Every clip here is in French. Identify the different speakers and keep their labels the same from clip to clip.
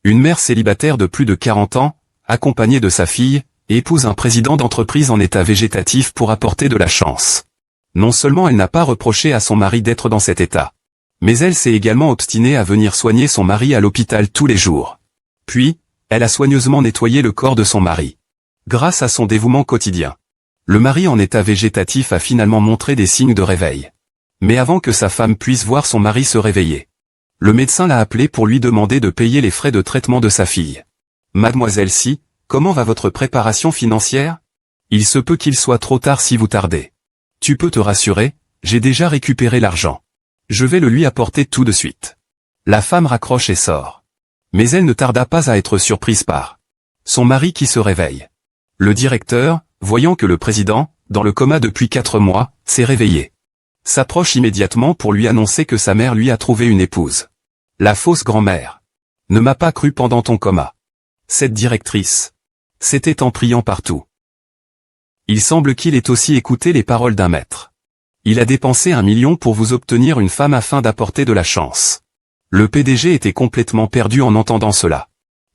Speaker 1: Une mère célibataire de plus de 40 ans, accompagnée de sa fille, épouse un président d'entreprise en état végétatif pour apporter de la chance. Non seulement elle n'a pas reproché à son mari d'être dans cet état, mais elle s'est également obstinée à venir soigner son mari à l'hôpital tous les jours. Puis, elle a soigneusement nettoyé le corps de son mari. Grâce à son dévouement quotidien, le mari en état végétatif a finalement montré des signes de réveil. Mais avant que sa femme puisse voir son mari se réveiller, le médecin l'a appelé pour lui demander de payer les frais de traitement de sa fille. « Mademoiselle Si, comment va votre préparation financière? Il se peut qu'il soit trop tard si vous tardez. Tu peux te rassurer, j'ai déjà récupéré l'argent. Je vais le lui apporter tout de suite. » La femme raccroche et sort. Mais elle ne tarda pas à être surprise par son mari qui se réveille. Le directeur, voyant que le président, dans le coma depuis 4 mois, s'est réveillé, s'approche immédiatement pour lui annoncer que sa mère lui a trouvé une épouse. La fausse grand-mère ne m'a pas cru pendant ton coma. Cette directrice, c'était en priant partout. Il semble qu'il ait aussi écouté les paroles d'un maître. Il a dépensé 1 million pour vous obtenir une femme afin d'apporter de la chance. Le PDG était complètement perdu en entendant cela.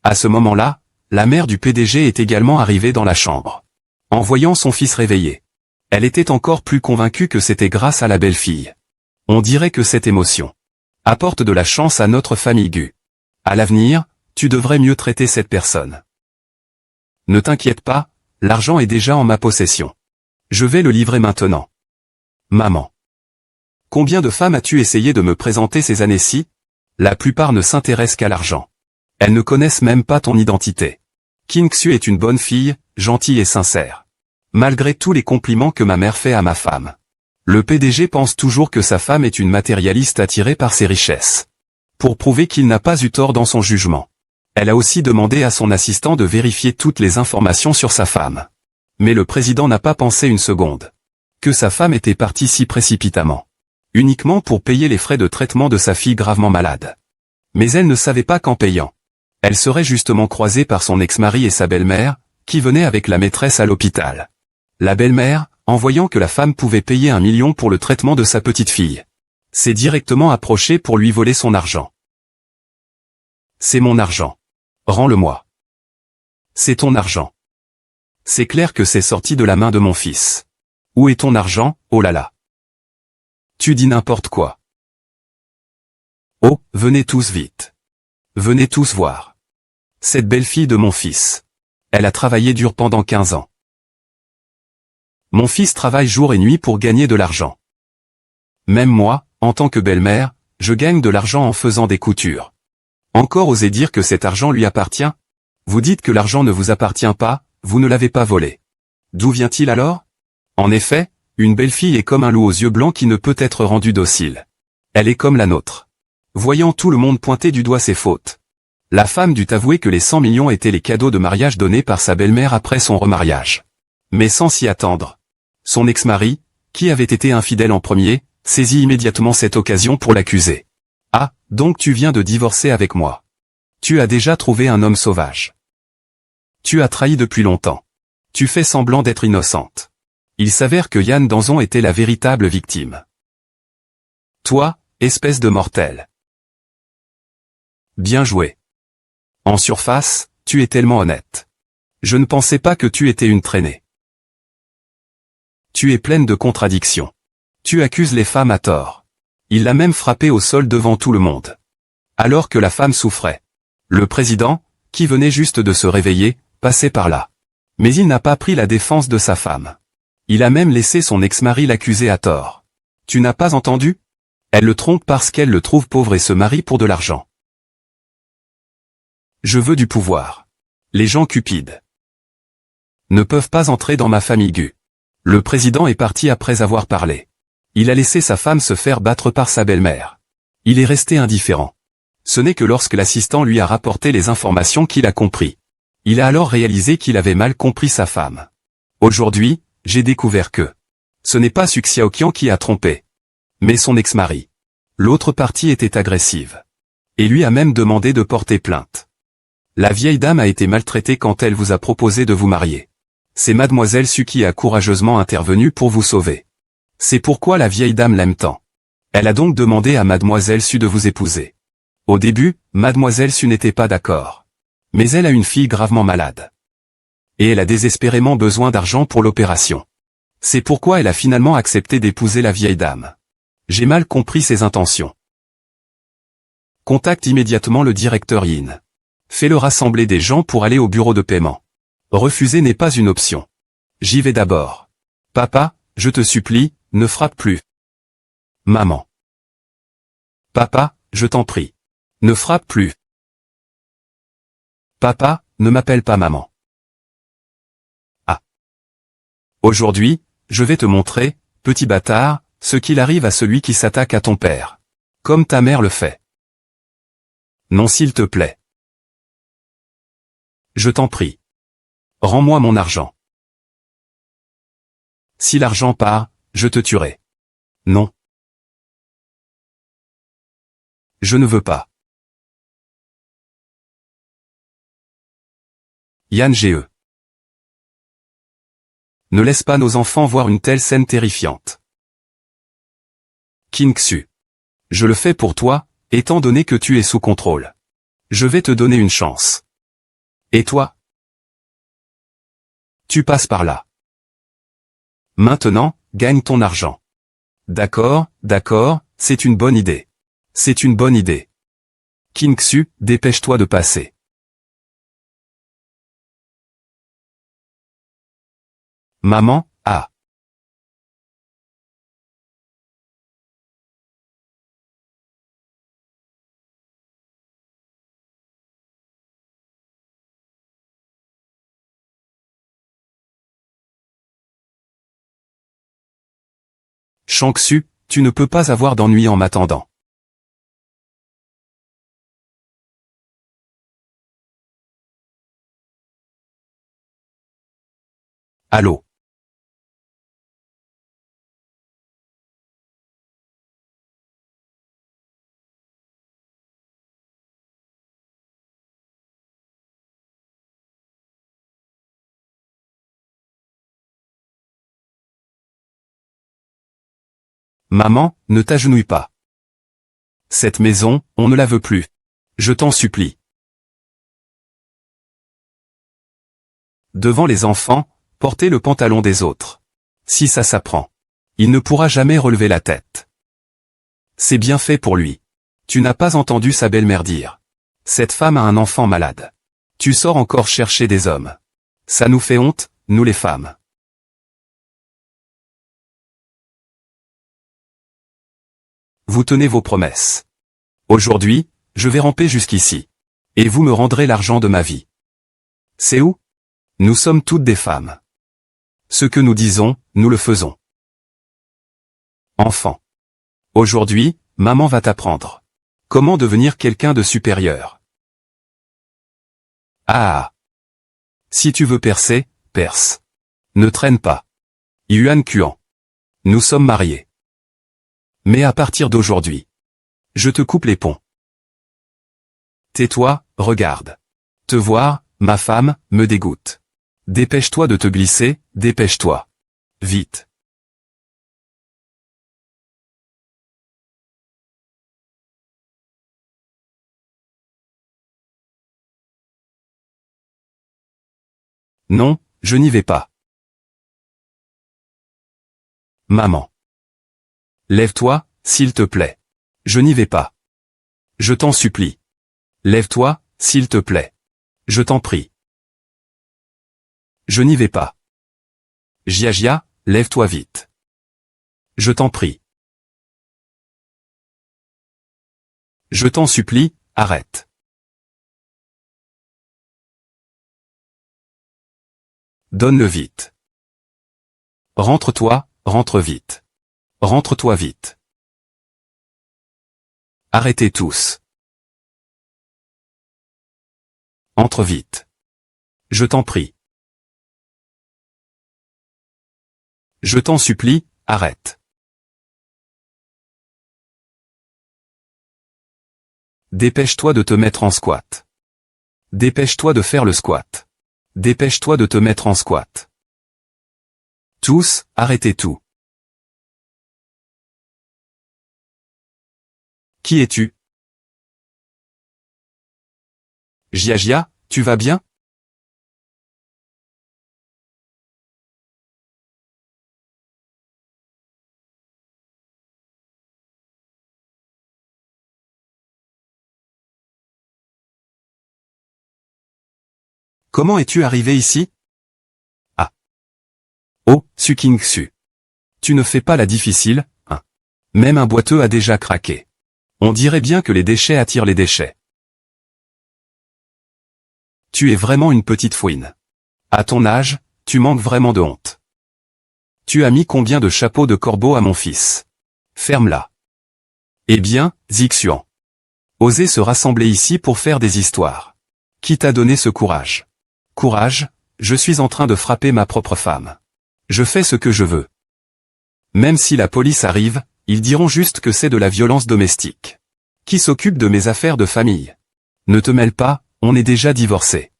Speaker 1: À ce moment-là, la mère du PDG est également arrivée dans la chambre. En voyant son fils réveillé, elle était encore plus convaincue que c'était grâce à la belle-fille. On dirait que cette émotion apporte de la chance à notre famille Gu. À l'avenir, tu devrais mieux traiter cette personne. Ne t'inquiète pas, l'argent est déjà en ma possession. Je vais le livrer maintenant. Maman. Combien de femmes as-tu essayé de me présenter ces années-ci? La plupart ne s'intéressent qu'à l'argent. Elles ne connaissent même pas ton identité. King Xu est une bonne fille, gentille et sincère. Malgré tous les compliments que ma mère fait à ma femme, le PDG pense toujours que sa femme est une matérialiste attirée par ses richesses. Pour prouver qu'il n'a pas eu tort dans son jugement, elle a aussi demandé à son assistant de vérifier toutes les informations sur sa femme. Mais le président n'a pas pensé une seconde que sa femme était partie si précipitamment, uniquement pour payer les frais de traitement de sa fille gravement malade. Mais elle ne savait pas qu'en payant, elle serait justement croisée par son ex-mari et sa belle-mère, qui venaient avec la maîtresse à l'hôpital. La belle-mère, en voyant que la femme pouvait payer 1 million pour le traitement de sa petite fille, s'est directement approchée pour lui voler son argent. C'est mon argent. Rends-le-moi. C'est ton argent. C'est clair que c'est sorti de la main de mon fils. Où est ton argent, oh là là? Tu dis n'importe quoi. Oh, venez tous vite. Venez tous voir. Cette belle fille de mon fils. Elle a travaillé dur pendant 15 ans. Mon fils travaille jour et nuit pour gagner de l'argent. Même moi, en tant que belle-mère, je gagne de l'argent en faisant des coutures. Encore osez dire que cet argent lui appartient? Vous dites que l'argent ne vous appartient pas, vous ne l'avez pas volé. D'où vient-il alors? En effet, une belle fille est comme un loup aux yeux blancs qui ne peut être rendu docile. Elle est comme la nôtre. Voyant tout le monde pointer du doigt ses fautes, la femme dut avouer que les 100 millions étaient les cadeaux de mariage donnés par sa belle-mère après son remariage. Mais sans s'y attendre, son ex-mari, qui avait été infidèle en premier, saisit immédiatement cette occasion pour l'accuser. « Ah, donc tu viens de divorcer avec moi. Tu as déjà trouvé un homme sauvage. Tu as trahi depuis longtemps. Tu fais semblant d'être innocente. » Il s'avère que Yann Danzon était la véritable victime. Toi, espèce de mortel. Bien joué. En surface, tu es tellement honnête. Je ne pensais pas que tu étais une traînée. Tu es pleine de contradictions. Tu accuses les femmes à tort. Il l'a même frappée au sol devant tout le monde. Alors que la femme souffrait. Le président, qui venait juste de se réveiller, passait par là. Mais il n'a pas pris la défense de sa femme. Il a même laissé son ex-mari l'accuser à tort. Tu n'as pas entendu? Elle le trompe parce qu'elle le trouve pauvre et se marie pour de l'argent. Je veux du pouvoir. Les gens cupides ne peuvent pas entrer dans ma famille Gu. Le président est parti après avoir parlé. Il a laissé sa femme se faire battre par sa belle-mère. Il est resté indifférent. Ce n'est que lorsque l'assistant lui a rapporté les informations qu'il a compris. Il a alors réalisé qu'il avait mal compris sa femme. Aujourd'hui, j'ai découvert que ce n'est pas Su Xiaoqian qui a trompé, mais son ex-mari. L'autre partie était agressive. Et lui a même demandé de porter plainte. La vieille dame a été maltraitée quand elle vous a proposé de vous marier. C'est mademoiselle Su qui a courageusement intervenu pour vous sauver. C'est pourquoi la vieille dame l'aime tant. Elle a donc demandé à mademoiselle Su de vous épouser. Au début, Mademoiselle Su n'était pas d'accord. Mais elle a une fille gravement malade. Et elle a désespérément besoin d'argent pour l'opération. C'est pourquoi elle a finalement accepté d'épouser la vieille dame. J'ai mal compris ses intentions. Contacte immédiatement le directeur Yin. Fais-le rassembler des gens pour aller au bureau de paiement. Refuser n'est pas une option. J'y vais d'abord. Papa, je te supplie, ne frappe plus. Maman. Papa, je t'en prie. Ne frappe plus. Papa, ne m'appelle pas maman. Ah. Aujourd'hui, je vais te montrer, petit bâtard, ce qu'il arrive à celui qui s'attaque à ton père. Comme ta mère le fait. Non s'il te plaît. Je t'en prie. Rends-moi mon argent. Si l'argent part, je te tuerai. Non. Je ne veux pas. Yan Ge. Ne laisse pas nos enfants voir une telle scène terrifiante. King Xu. Je le fais pour toi, étant donné que tu es sous contrôle. Je vais te donner une chance. Et toi? Tu passes par là. Maintenant, gagne ton argent. D'accord, d'accord, c'est une bonne idée. C'est une bonne idée. King Xu, dépêche-toi de passer. Maman, ah. Shang Xu, tu ne peux pas avoir d'ennui en m'attendant. Allô? Maman, ne t'agenouille pas. Cette maison, on ne la veut plus. Je t'en supplie. Devant les enfants, portez le pantalon des autres. Si ça s'apprend. Il ne pourra jamais relever la tête. C'est bien fait pour lui. Tu n'as pas entendu sa belle-mère dire. Cette femme a un enfant malade. Tu sors encore chercher des hommes. Ça nous fait honte, nous les femmes. Vous tenez vos promesses. Aujourd'hui, je vais ramper jusqu'ici. Et vous me rendrez l'argent de ma vie. C'est où? Nous sommes toutes des femmes. Ce que nous disons, nous le faisons. Enfant. Aujourd'hui, maman va t'apprendre. Comment devenir quelqu'un de supérieur. Ah. Si tu veux percer, perce. Ne traîne pas. Yuan Kuan. Nous sommes mariés. Mais à partir d'aujourd'hui, je te coupe les ponts. Tais-toi, regarde. Te voir, ma femme, me dégoûte. Dépêche-toi de te glisser, dépêche-toi. Vite. Non, je n'y vais pas. Maman. Lève-toi, s'il te plaît. Je n'y vais pas. Je t'en supplie. Lève-toi, s'il te plaît. Je t'en prie. Je n'y vais pas. Jia, lève-toi vite. Je t'en prie. Je t'en supplie, arrête. Donne-le vite. Rentre-toi, rentre vite. Rentre-toi vite. Arrêtez tous. Entre vite. Je t'en prie. Je t'en supplie, arrête. Dépêche-toi de te mettre en squat. Dépêche-toi de faire le squat. Dépêche-toi de te mettre en squat. Tous, arrêtez tout. Qui es-tu? Gia, tu vas bien? Comment es-tu arrivé ici? Ah. Oh, Su King-su. Tu ne fais pas la difficile, hein. Même un boiteux a déjà craqué. On dirait bien que les déchets attirent les déchets. Tu es vraiment une petite fouine. À ton âge, tu manques vraiment de honte. Tu as mis combien de chapeaux de corbeau à mon fils? Ferme-la. Eh bien, Zixuan. Osez se rassembler ici pour faire des histoires. Qui t'a donné ce courage? Courage, je suis en train de frapper ma propre femme. Je fais ce que je veux. Même si la police arrive, ils diront juste que c'est de la violence domestique. Qui s'occupe de mes affaires de famille? Ne te mêle pas, on est déjà divorcés.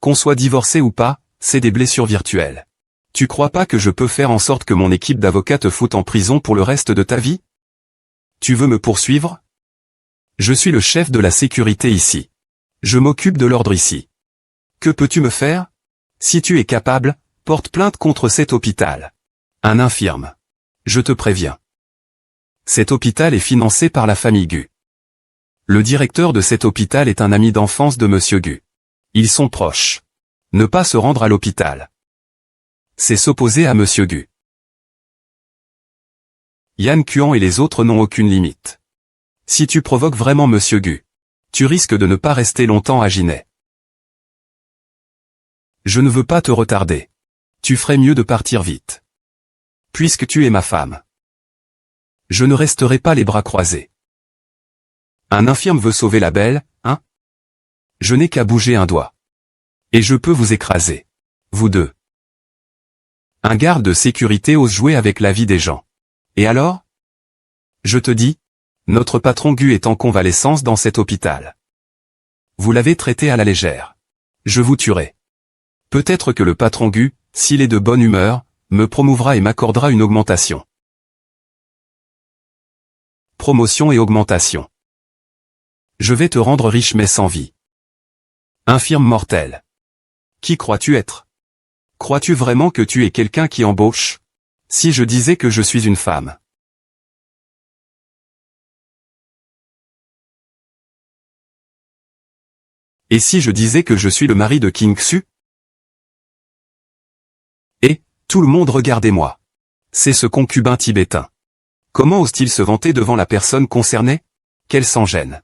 Speaker 1: Qu'on soit divorcé ou pas, c'est des blessures virtuelles. Tu crois pas que je peux faire en sorte que mon équipe d'avocats te foute en prison pour le reste de ta vie? Tu veux me poursuivre? Je suis le chef de la sécurité ici. Je m'occupe de l'ordre ici. Que peux-tu me faire? Si tu es capable, porte plainte contre cet hôpital. Un infirme. Je te préviens. Cet hôpital est financé par la famille Gu. Le directeur de cet hôpital est un ami d'enfance de Monsieur Gu. Ils sont proches. Ne pas se rendre à l'hôpital, c'est s'opposer à Monsieur Gu. Yan Kuan et les autres n'ont aucune limite. Si tu provoques vraiment Monsieur Gu, tu risques de ne pas rester longtemps à Ginet. Je ne veux pas te retarder. Tu ferais mieux de partir vite. Puisque tu es ma femme. Je ne resterai pas les bras croisés. Un infirme veut sauver la belle, hein? Je n'ai qu'à bouger un doigt. Et je peux vous écraser. Vous deux. Un garde de sécurité ose jouer avec la vie des gens. Et alors? Je te dis, notre patron Gu est en convalescence dans cet hôpital. Vous l'avez traité à la légère. Je vous tuerai. Peut-être que le patron Gu, s'il est de bonne humeur, me promouvra et m'accordera une augmentation. Promotion et augmentation. Je vais te rendre riche mais sans vie. Infirme mortel. Qui crois-tu être? Crois-tu vraiment que tu es quelqu'un qui embauche? Si je disais que je suis une femme. Et si je disais que je suis le mari de King Su? Et, tout le monde regardez-moi. C'est ce concubin tibétain. Comment ose-t-il se vanter devant la personne concernée? Qu'elle s'en gêne.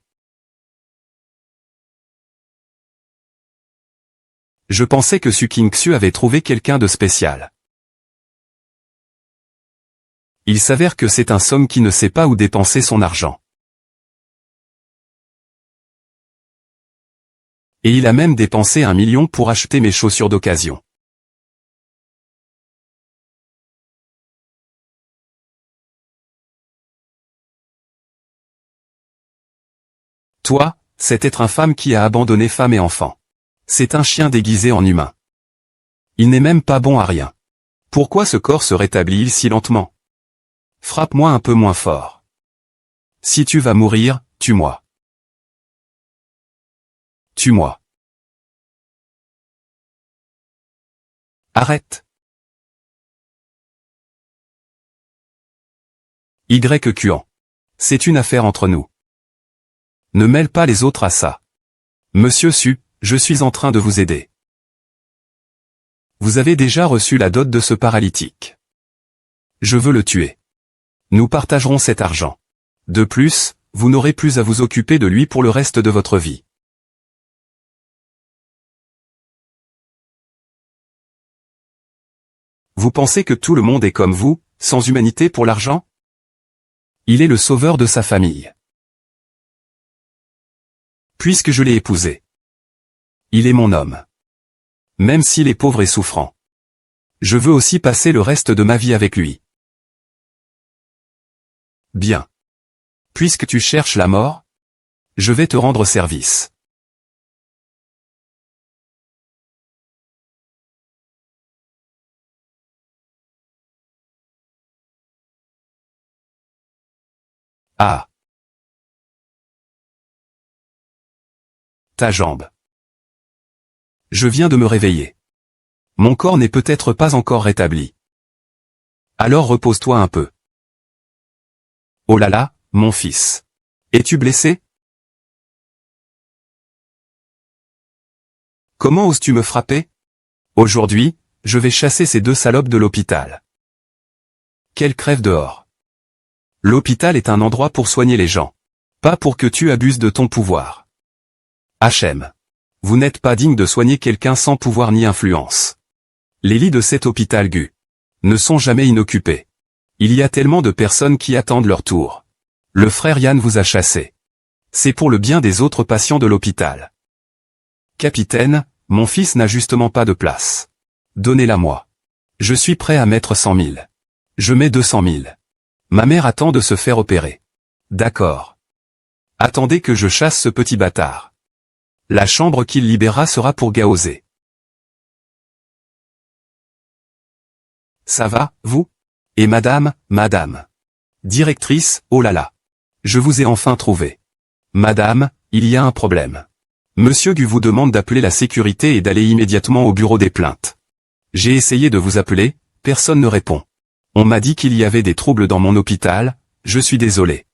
Speaker 1: Je pensais que Su King Su avait trouvé quelqu'un de spécial. Il s'avère que c'est un somme qui ne sait pas où dépenser son argent. Et il a même dépensé 1 million pour acheter mes chaussures d'occasion. Toi, c'est être infâme qui a abandonné femme et enfant. C'est un chien déguisé en humain. Il n'est même pas bon à rien. Pourquoi ce corps se rétablit-il si lentement? Frappe-moi un peu moins fort. Si tu vas mourir, tue-moi. Tue-moi. Arrête. YQan. C'est une affaire entre nous. Ne mêle pas les autres à ça. Monsieur Su, je suis en train de vous aider. Vous avez déjà reçu la dot de ce paralytique. Je veux le tuer. Nous partagerons cet argent. De plus, vous n'aurez plus à vous occuper de lui pour le reste de votre vie. Vous pensez que tout le monde est comme vous, sans humanité pour l'argent? Il est le sauveur de sa famille. Puisque je l'ai épousé. Il est mon homme. Même s'il est pauvre et souffrant. Je veux aussi passer le reste de ma vie avec lui. Bien. Puisque tu cherches la mort, je vais te rendre service. Ah. Ta jambe. Je viens de me réveiller. Mon corps n'est peut-être pas encore rétabli. Alors repose-toi un peu. Oh là là, mon fils. Es-tu blessé? Comment oses-tu me frapper? Aujourd'hui, je vais chasser ces deux salopes de l'hôpital. Qu'elles crèvent dehors. L'hôpital est un endroit pour soigner les gens. Pas pour que tu abuses de ton pouvoir. HM. Vous n'êtes pas digne de soigner quelqu'un sans pouvoir ni influence. Les lits de cet hôpital GU ne sont jamais inoccupés. Il y a tellement de personnes qui attendent leur tour. Le frère Yann vous a chassé. C'est pour le bien des autres patients de l'hôpital. Capitaine, mon fils n'a justement pas de place. Donnez-la-moi. Je suis prêt à mettre 100 000. Je mets 200 000. Ma mère attend de se faire opérer. D'accord. Attendez que je chasse ce petit bâtard. La chambre qu'il libérera sera pour Gaozé. Ça va, vous? Et madame, Directrice, oh là là. Je vous ai enfin trouvé. Madame, il y a un problème. Monsieur Gu vous demande d'appeler la sécurité et d'aller immédiatement au bureau des plaintes. J'ai essayé de vous appeler, personne ne répond. On m'a dit qu'il y avait des troubles dans mon hôpital, je suis désolé.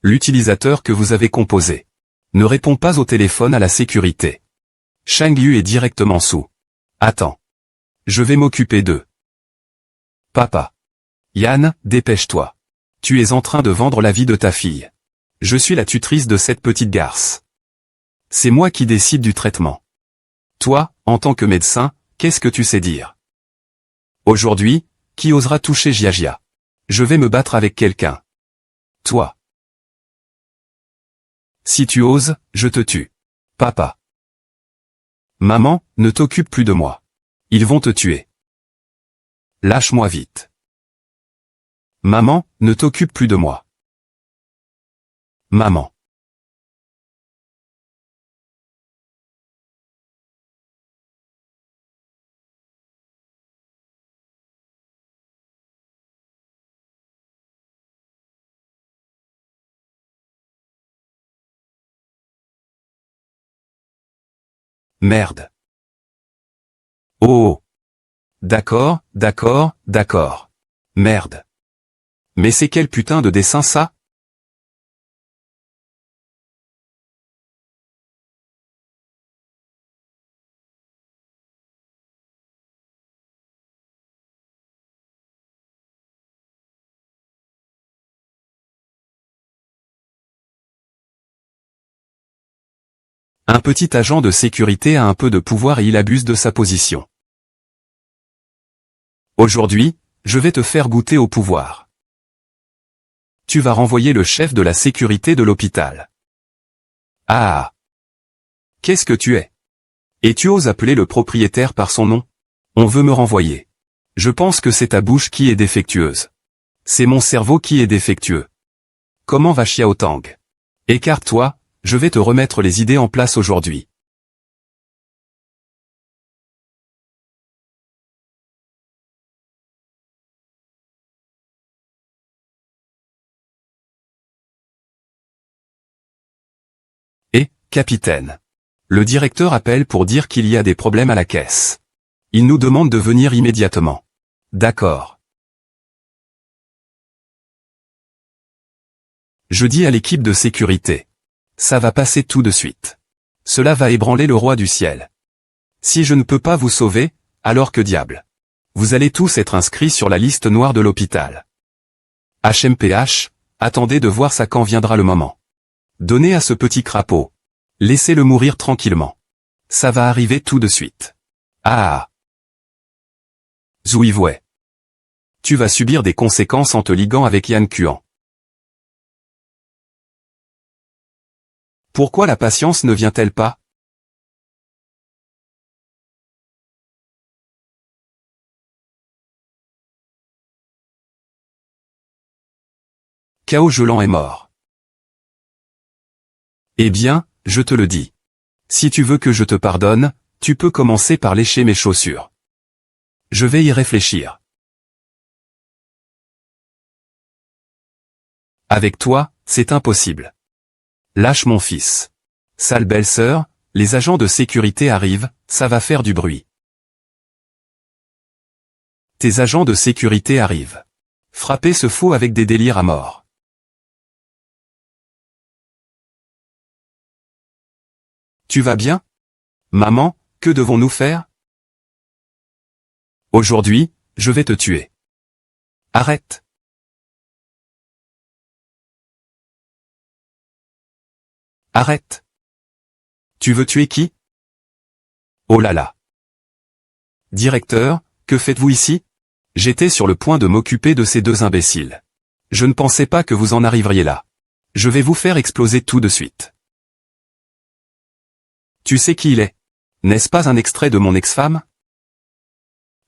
Speaker 1: L'utilisateur que vous avez composé ne répond pas au téléphone à la sécurité. Shang Yu est directement sous. Attends. Je vais m'occuper d'eux. Papa. Yann, dépêche-toi. Tu es en train de vendre la vie de ta fille. Je suis la tutrice de cette petite garce. C'est moi qui décide du traitement. Toi, en tant que médecin, qu'est-ce que tu sais dire? Aujourd'hui, qui osera toucher Jiajia? Je vais me battre avec quelqu'un. Toi. Si tu oses, je te tue. Papa. Maman, ne t'occupe plus de moi. Ils vont te tuer. Lâche-moi vite. Maman, ne t'occupe plus de moi. Maman. Merde. Oh. D'accord. Merde. Mais c'est quel putain de dessin ça? Un petit agent de sécurité a un peu de pouvoir et il abuse de sa position. Aujourd'hui, je vais te faire goûter au pouvoir. Tu vas renvoyer le chef de la sécurité de l'hôpital. Ah. Qu'est-ce que tu es? Et tu oses appeler le propriétaire par son nom? On veut me renvoyer. Je pense que c'est ta bouche qui est défectueuse. C'est mon cerveau qui est défectueux. Comment va Xiao Tang? Écarte-toi, je vais te remettre les idées en place aujourd'hui. Capitaine. Le directeur appelle pour dire qu'il y a des problèmes à la caisse. Il nous demande de venir immédiatement. D'accord. Je dis à l'équipe de sécurité. Ça va passer tout de suite. Cela va ébranler le roi du ciel. Si je ne peux pas vous sauver, alors que diable. Vous allez tous être inscrits sur la liste noire de l'hôpital. HMPH, attendez de voir ça quand viendra le moment. Donnez à ce petit crapaud. Laissez-le mourir tranquillement. Ça va arriver tout de suite. Ah. Zui Wei. Tu vas subir des conséquences en te liguant avec Yan Kuan. Pourquoi la patience ne vient-elle pas? Cao Gelan est mort. Eh bien, je te le dis. Si tu veux que je te pardonne, tu peux commencer par lécher mes chaussures. Je vais y réfléchir. Avec toi, c'est impossible. Lâche mon fils. Sale belle-sœur, Les agents de sécurité arrivent, ça va faire du bruit. Tes agents de sécurité arrivent. Frapper ce fou avec des délires à mort. Tu vas bien? Maman, que devons-nous faire? Aujourd'hui, je vais te tuer. Arrête. Arrête. Tu veux tuer qui? Oh là là. Directeur, que faites-vous ici? J'étais sur le point de m'occuper de ces deux imbéciles. Je ne pensais pas que vous en arriveriez là. Je vais vous faire exploser tout de suite. Tu sais qui il est? N'est-ce pas un extrait de mon ex-femme?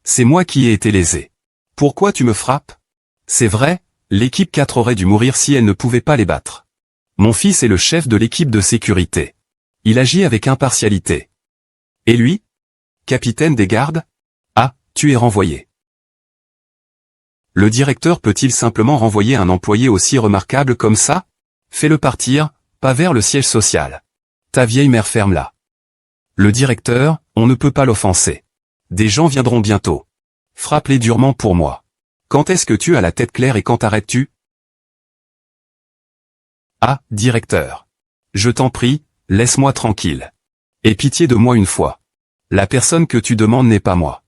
Speaker 1: C'est moi qui ai été lésé. Pourquoi tu me frappes? C'est vrai, l'équipe 4 aurait dû mourir si elle ne pouvait pas les battre. Mon fils est le chef de l'équipe de sécurité. Il agit avec impartialité. Et lui? Capitaine des gardes? Ah, tu es renvoyé. Le directeur peut-il simplement renvoyer un employé aussi remarquable comme ça? Fais-le partir, pas vers le siège social. Ta vieille mère ferme là. Le directeur, on ne peut pas l'offenser. Des gens viendront bientôt. Frappe-les durement pour moi. Quand est-ce que tu as la tête claire et quand arrêtes-tu? Ah, directeur. Je t'en prie, laisse-moi tranquille. Aie pitié de moi une fois. La personne que tu demandes n'est pas moi.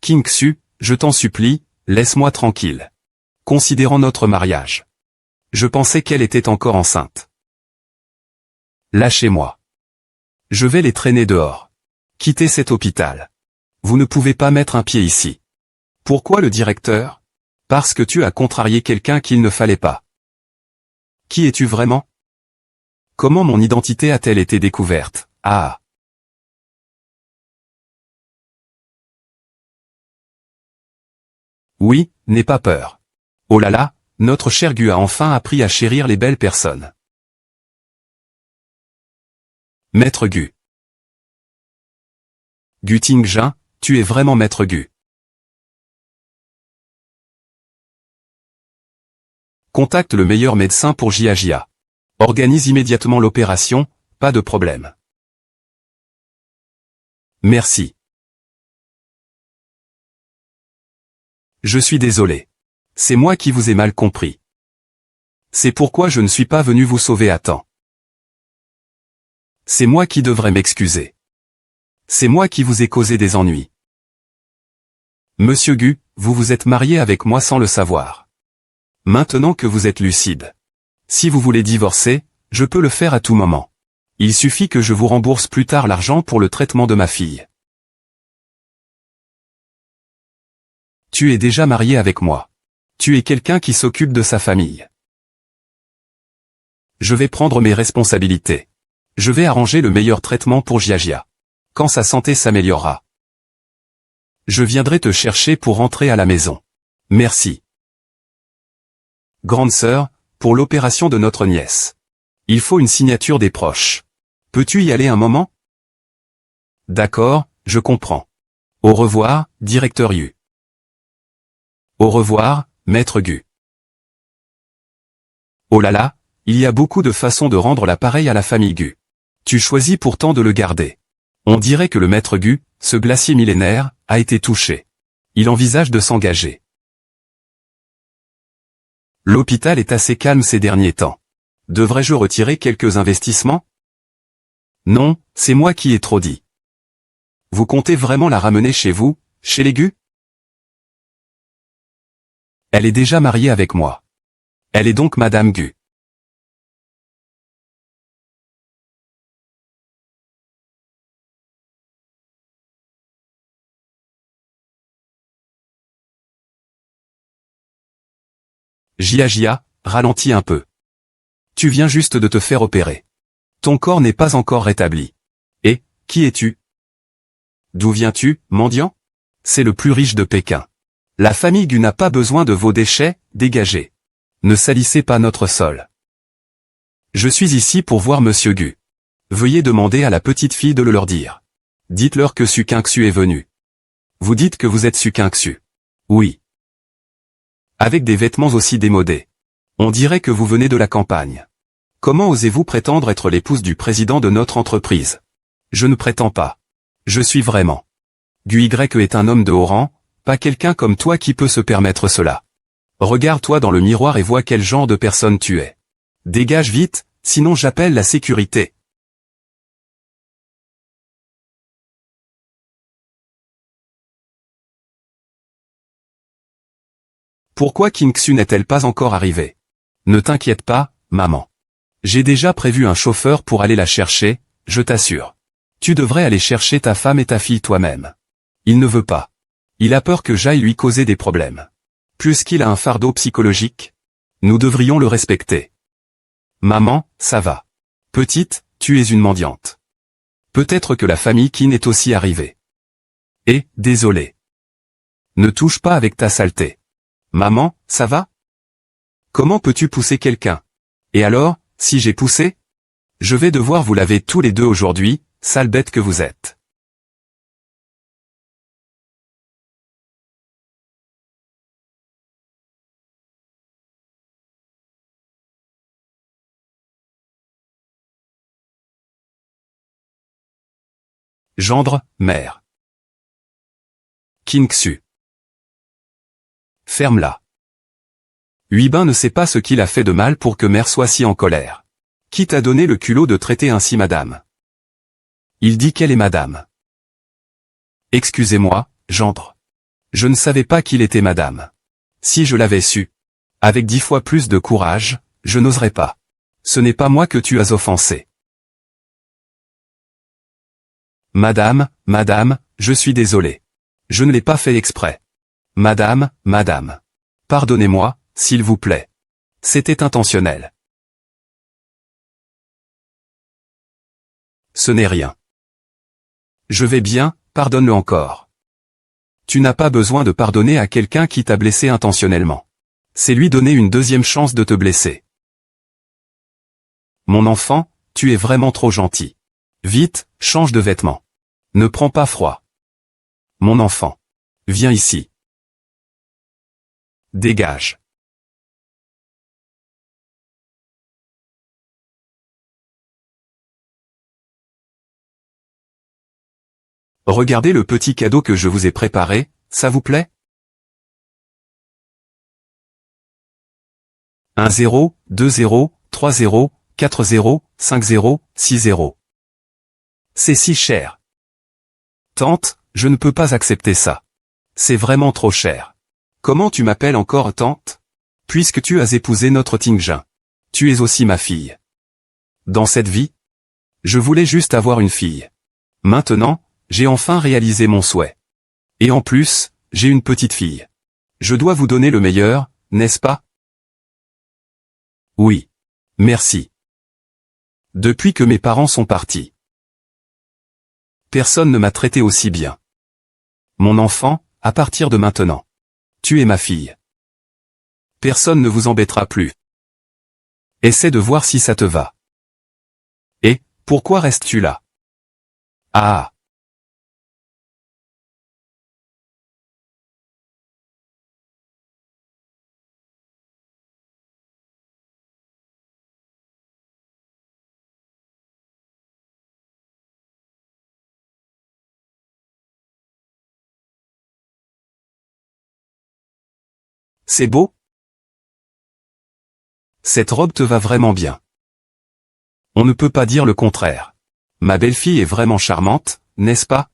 Speaker 1: King Xu, je t'en supplie, laisse-moi tranquille. Considérant notre mariage. Je pensais qu'elle était encore enceinte. Lâchez-moi. Je vais les traîner dehors. Quittez cet hôpital. Vous ne pouvez pas mettre un pied ici. Pourquoi le directeur? Parce que tu as contrarié quelqu'un qu'il ne fallait pas. Qui es-tu vraiment? Comment mon identité a-t-elle été découverte? Ah. Oui, n'aie pas peur. Oh là là, notre cher Gu a enfin appris à chérir les belles personnes. Maître Gu. Gu Tingjin, tu es vraiment Maître Gu. Contacte le meilleur médecin pour Jia. Organise immédiatement l'opération, pas de problème. Merci. Je suis désolé. C'est moi qui vous ai mal compris. C'est pourquoi je ne suis pas venu vous sauver à temps. C'est moi qui devrais m'excuser. C'est moi qui vous ai causé des ennuis. Monsieur Gu, vous vous êtes marié avec moi sans le savoir. Maintenant que vous êtes lucide. Si vous voulez divorcer, je peux le faire à tout moment. Il suffit que je vous rembourse plus tard l'argent pour le traitement de ma fille. Tu es déjà marié avec moi. Tu es quelqu'un qui s'occupe de sa famille. Je vais prendre mes responsabilités. Je vais arranger le meilleur traitement pour Jia. Quand sa santé s'améliorera. Je viendrai te chercher pour rentrer à la maison. Merci. Grande sœur, pour l'opération de notre nièce. Il faut une signature des proches. Peux-tu y aller un moment? D'accord, je comprends. Au revoir, directeur Yu. Au revoir, maître Gu. Oh là là, il y a beaucoup de façons de rendre l'appareil à la famille Gu. Tu choisis pourtant de le garder. On dirait que le maître Gu, ce glacier millénaire, a été touché. Il envisage de s'engager. L'hôpital est assez calme ces derniers temps. Devrais-je retirer quelques investissements? Non, c'est moi qui ai trop dit. Vous comptez vraiment la ramener chez vous, chez les Gu? Elle est déjà mariée avec moi. Elle est donc Madame Gu. Jia, ralentis un peu. Tu viens juste de te faire opérer. Ton corps n'est pas encore rétabli. Et, qui es-tu? D'où viens-tu, mendiant? C'est le plus riche de Pékin. La famille Gu n'a pas besoin de vos déchets, dégagez. Ne salissez pas notre sol. Je suis ici pour voir Monsieur Gu. Veuillez demander à la petite fille de le leur dire. Dites-leur que Su Qingxu est venu. Vous dites que vous êtes Su Qingxu. Oui. Avec des vêtements aussi démodés. On dirait que vous venez de la campagne. Comment osez-vous prétendre être l'épouse du président de notre entreprise? Je ne prétends pas. Je suis vraiment. Guy est un homme de haut rang, pas quelqu'un comme toi qui peut se permettre cela. Regarde-toi dans le miroir et vois quel genre de personne tu es. Dégage vite, sinon j'appelle la sécurité. Pourquoi King-Su n'est-elle pas encore arrivée? Ne t'inquiète pas, maman. J'ai déjà prévu un chauffeur pour aller la chercher, je t'assure. Tu devrais aller chercher ta femme et ta fille toi-même. Il ne veut pas. Il a peur que j'aille lui causer des problèmes. Puisqu'il a un fardeau psychologique, nous devrions le respecter. Maman, ça va. Petite, tu es une mendiante. Peut-être que la famille Qin est aussi arrivée. Et, désolé. Ne touche pas avec ta saleté. Maman, ça va? Comment peux-tu pousser quelqu'un? Et alors, si j'ai poussé? Je vais devoir vous laver tous les deux aujourd'hui, sale bête que vous êtes. Gendre, mère. King-Su. Ferme-la. Huibin ne sait pas ce qu'il a fait de mal pour que mère soit si en colère. Qui t'a donné le culot de traiter ainsi madame? Il dit qu'elle est madame. Excusez-moi, gendre. Je ne savais pas qu'il était madame. Si je l'avais su, avec 10 fois plus de courage, je n'oserais pas. Ce n'est pas moi que tu as offensé. Madame, madame, je suis désolé. Je ne l'ai pas fait exprès. Madame, madame. Pardonnez-moi, s'il vous plaît. C'était intentionnel. Ce n'est rien. Je vais bien, pardonne-le encore. Tu n'as pas besoin de pardonner à quelqu'un qui t'a blessé intentionnellement. C'est lui donner une deuxième chance de te blesser. Mon enfant, tu es vraiment trop gentil. Vite, change de vêtements. Ne prends pas froid. Mon enfant. Viens ici. Dégage. Regardez le petit cadeau que je vous ai préparé, ça vous plaît? 1 0, 2 0, 3 0, 4 0, 5 0, 6 0. C'est si cher. Tante, je ne peux pas accepter ça. C'est vraiment trop cher. Comment tu m'appelles encore tante? Puisque tu as épousé notre Tingjin. Tu es aussi ma fille. Dans cette vie, je voulais juste avoir une fille. Maintenant, j'ai enfin réalisé mon souhait. Et en plus, j'ai une petite fille. Je dois vous donner le meilleur, n'est-ce pas? Oui. Merci. Depuis que mes parents sont partis, personne ne m'a traité aussi bien. Mon enfant, à partir de maintenant, tu es ma fille. Personne ne vous embêtera plus. Essaie de voir si ça te va. Et, pourquoi restes-tu là? Ah. C'est beau? Cette robe te va vraiment bien. On ne peut pas dire le contraire. Ma belle-fille est vraiment charmante, n'est-ce pas?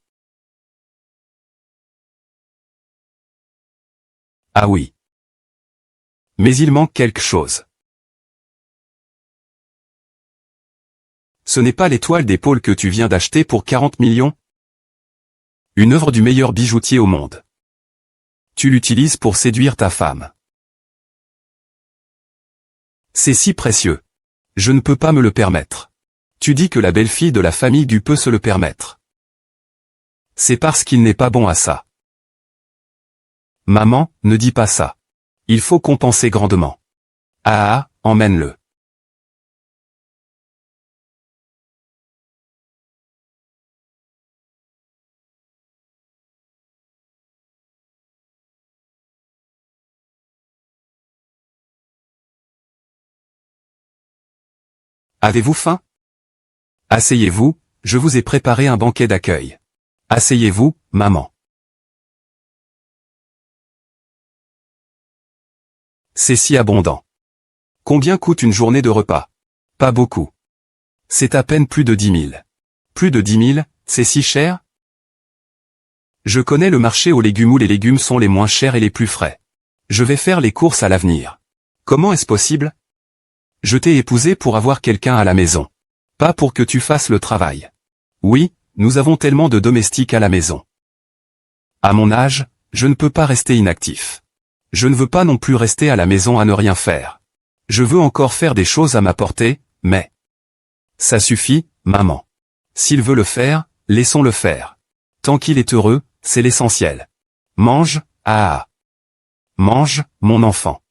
Speaker 1: Ah oui. Mais il manque quelque chose. Ce n'est pas l'étoile d'épaule que tu viens d'acheter pour 40 millions? Une œuvre du meilleur bijoutier au monde. Tu l'utilises pour séduire ta femme. C'est si précieux. Je ne peux pas me le permettre. Tu dis que la belle-fille de la famille du peut se le permettre. C'est parce qu'il n'est pas bon à ça. Maman, ne dis pas ça. Il faut compenser grandement. Ah, emmène-le. Avez-vous faim? Asseyez-vous, je vous ai préparé un banquet d'accueil. Asseyez-vous, maman. C'est si abondant. Combien coûte une journée de repas? Pas beaucoup. C'est à peine plus de 10 000. Plus de 10 000, c'est si cher? Je connais le marché aux légumes où les légumes sont les moins chers et les plus frais. Je vais faire les courses à l'avenir. Comment est-ce possible? Je t'ai épousé pour avoir quelqu'un à la maison. Pas pour que tu fasses le travail. Oui, nous avons tellement de domestiques à la maison. À mon âge, je ne peux pas rester inactif. Je ne veux pas non plus rester à la maison à ne rien faire. Je veux encore faire des choses à ma portée, mais... Ça suffit, maman. S'il veut le faire, laissons-le faire. Tant qu'il est heureux, c'est l'essentiel. Mange, ah. Mange, mon enfant.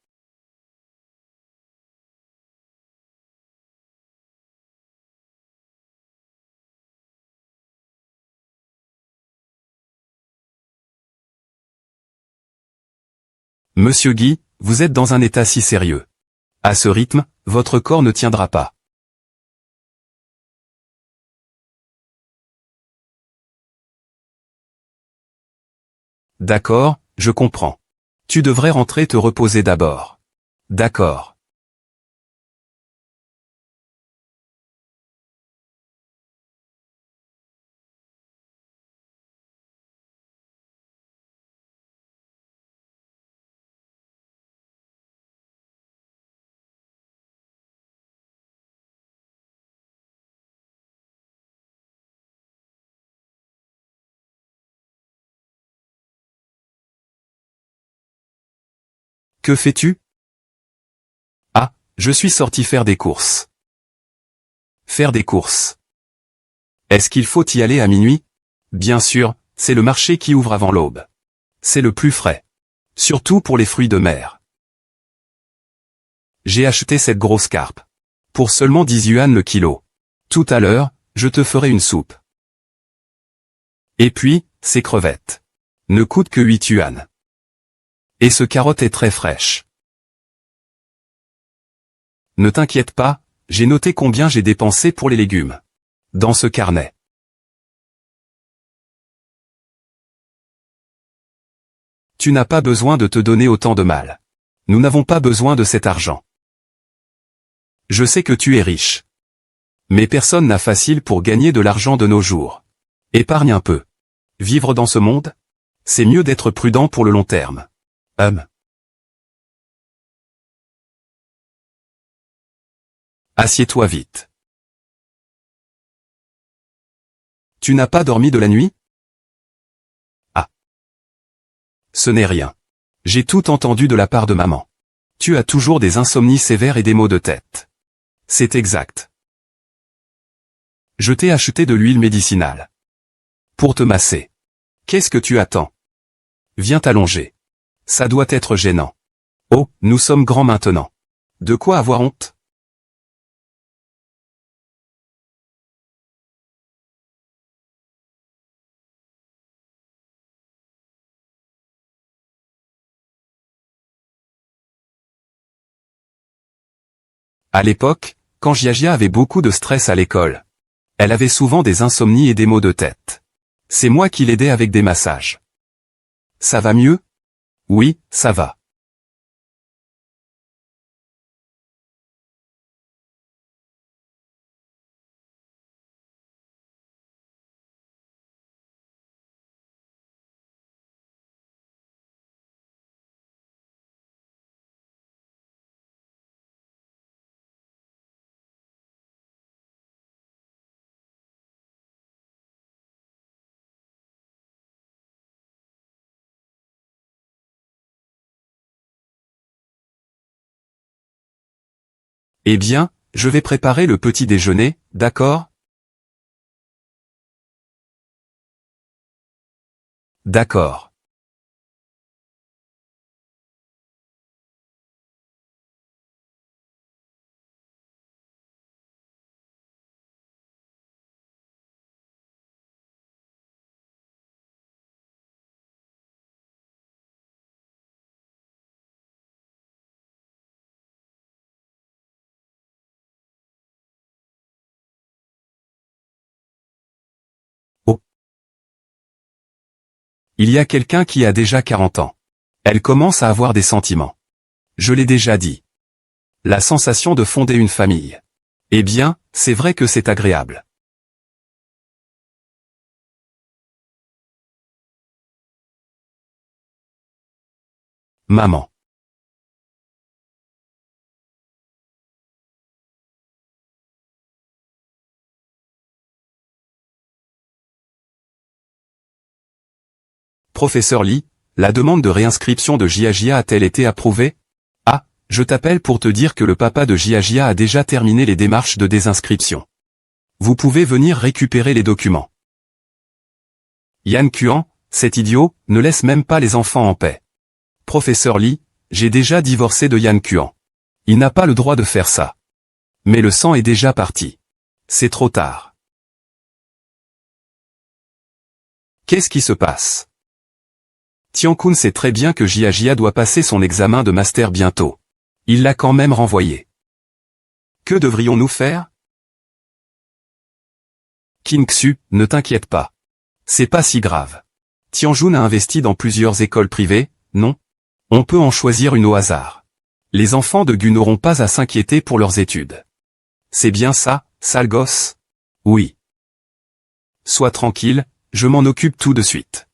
Speaker 1: Monsieur Guy, vous êtes dans un état si sérieux. À ce rythme, votre corps ne tiendra pas. D'accord, je comprends. Tu devrais rentrer te reposer d'abord. D'accord. Que fais-tu? Ah, je suis sorti faire des courses. Faire des courses. Est-ce qu'il faut y aller à minuit? Bien sûr, c'est le marché qui ouvre avant l'aube. C'est le plus frais. Surtout pour les fruits de mer. J'ai acheté cette grosse carpe. Pour seulement 10 yuan le kilo. Tout à l'heure, je te ferai une soupe. Et puis, ces crevettes. Ne coûtent que 8 yuan. Et ce carotte est très fraîche. Ne t'inquiète pas, j'ai noté combien j'ai dépensé pour les légumes. Dans ce carnet. Tu n'as pas besoin de te donner autant de mal. Nous n'avons pas besoin de cet argent. Je sais que tu es riche. Mais personne n'a facile pour gagner de l'argent de nos jours. Épargne un peu. Vivre dans ce monde? C'est mieux d'être prudent pour le long terme. Assieds-toi vite. Tu n'as pas dormi de la nuit? Ah. Ce n'est rien. J'ai tout entendu de la part de maman. Tu as toujours des insomnies sévères et des maux de tête. C'est exact. Je t'ai acheté de l'huile médicinale. Pour te masser. Qu'est-ce que tu attends? Viens t'allonger. Ça doit être gênant. Oh, nous sommes grands maintenant. De quoi avoir honte? À l'époque, quand Giagia avait beaucoup de stress à l'école, elle avait souvent des insomnies et des maux de tête. C'est moi qui l'aidais avec des massages. Ça va mieux? Oui, ça va. Eh bien, je vais préparer le petit déjeuner, d'accord? D'accord. Il y a quelqu'un qui a déjà 40 ans. Elle commence à avoir des sentiments. Je l'ai déjà dit. La sensation de fonder une famille. Eh bien, c'est vrai que c'est agréable. Maman. Professeur Lee, la demande de réinscription de Jiajia a-t-elle été approuvée? Ah, je t'appelle pour te dire que le papa de Jiajia a déjà terminé les démarches de désinscription. Vous pouvez venir récupérer les documents. Yan Kuan, cet idiot, ne laisse même pas les enfants en paix. Professeur Lee, j'ai déjà divorcé de Yan Kuan. Il n'a pas le droit de faire ça. Mais le sang est déjà parti. C'est trop tard. Qu'est-ce qui se passe? Tian-kun sait très bien que Jiajia doit passer son examen de master bientôt. Il l'a quand même renvoyé. Que devrions-nous faire? King-Xu, ne t'inquiète pas. C'est pas si grave. Tianjun a investi dans plusieurs écoles privées, non? On peut en choisir une au hasard. Les enfants de Gu n'auront pas à s'inquiéter pour leurs études. C'est bien ça, sale gosse? Oui. Sois tranquille, je m'en occupe tout de suite.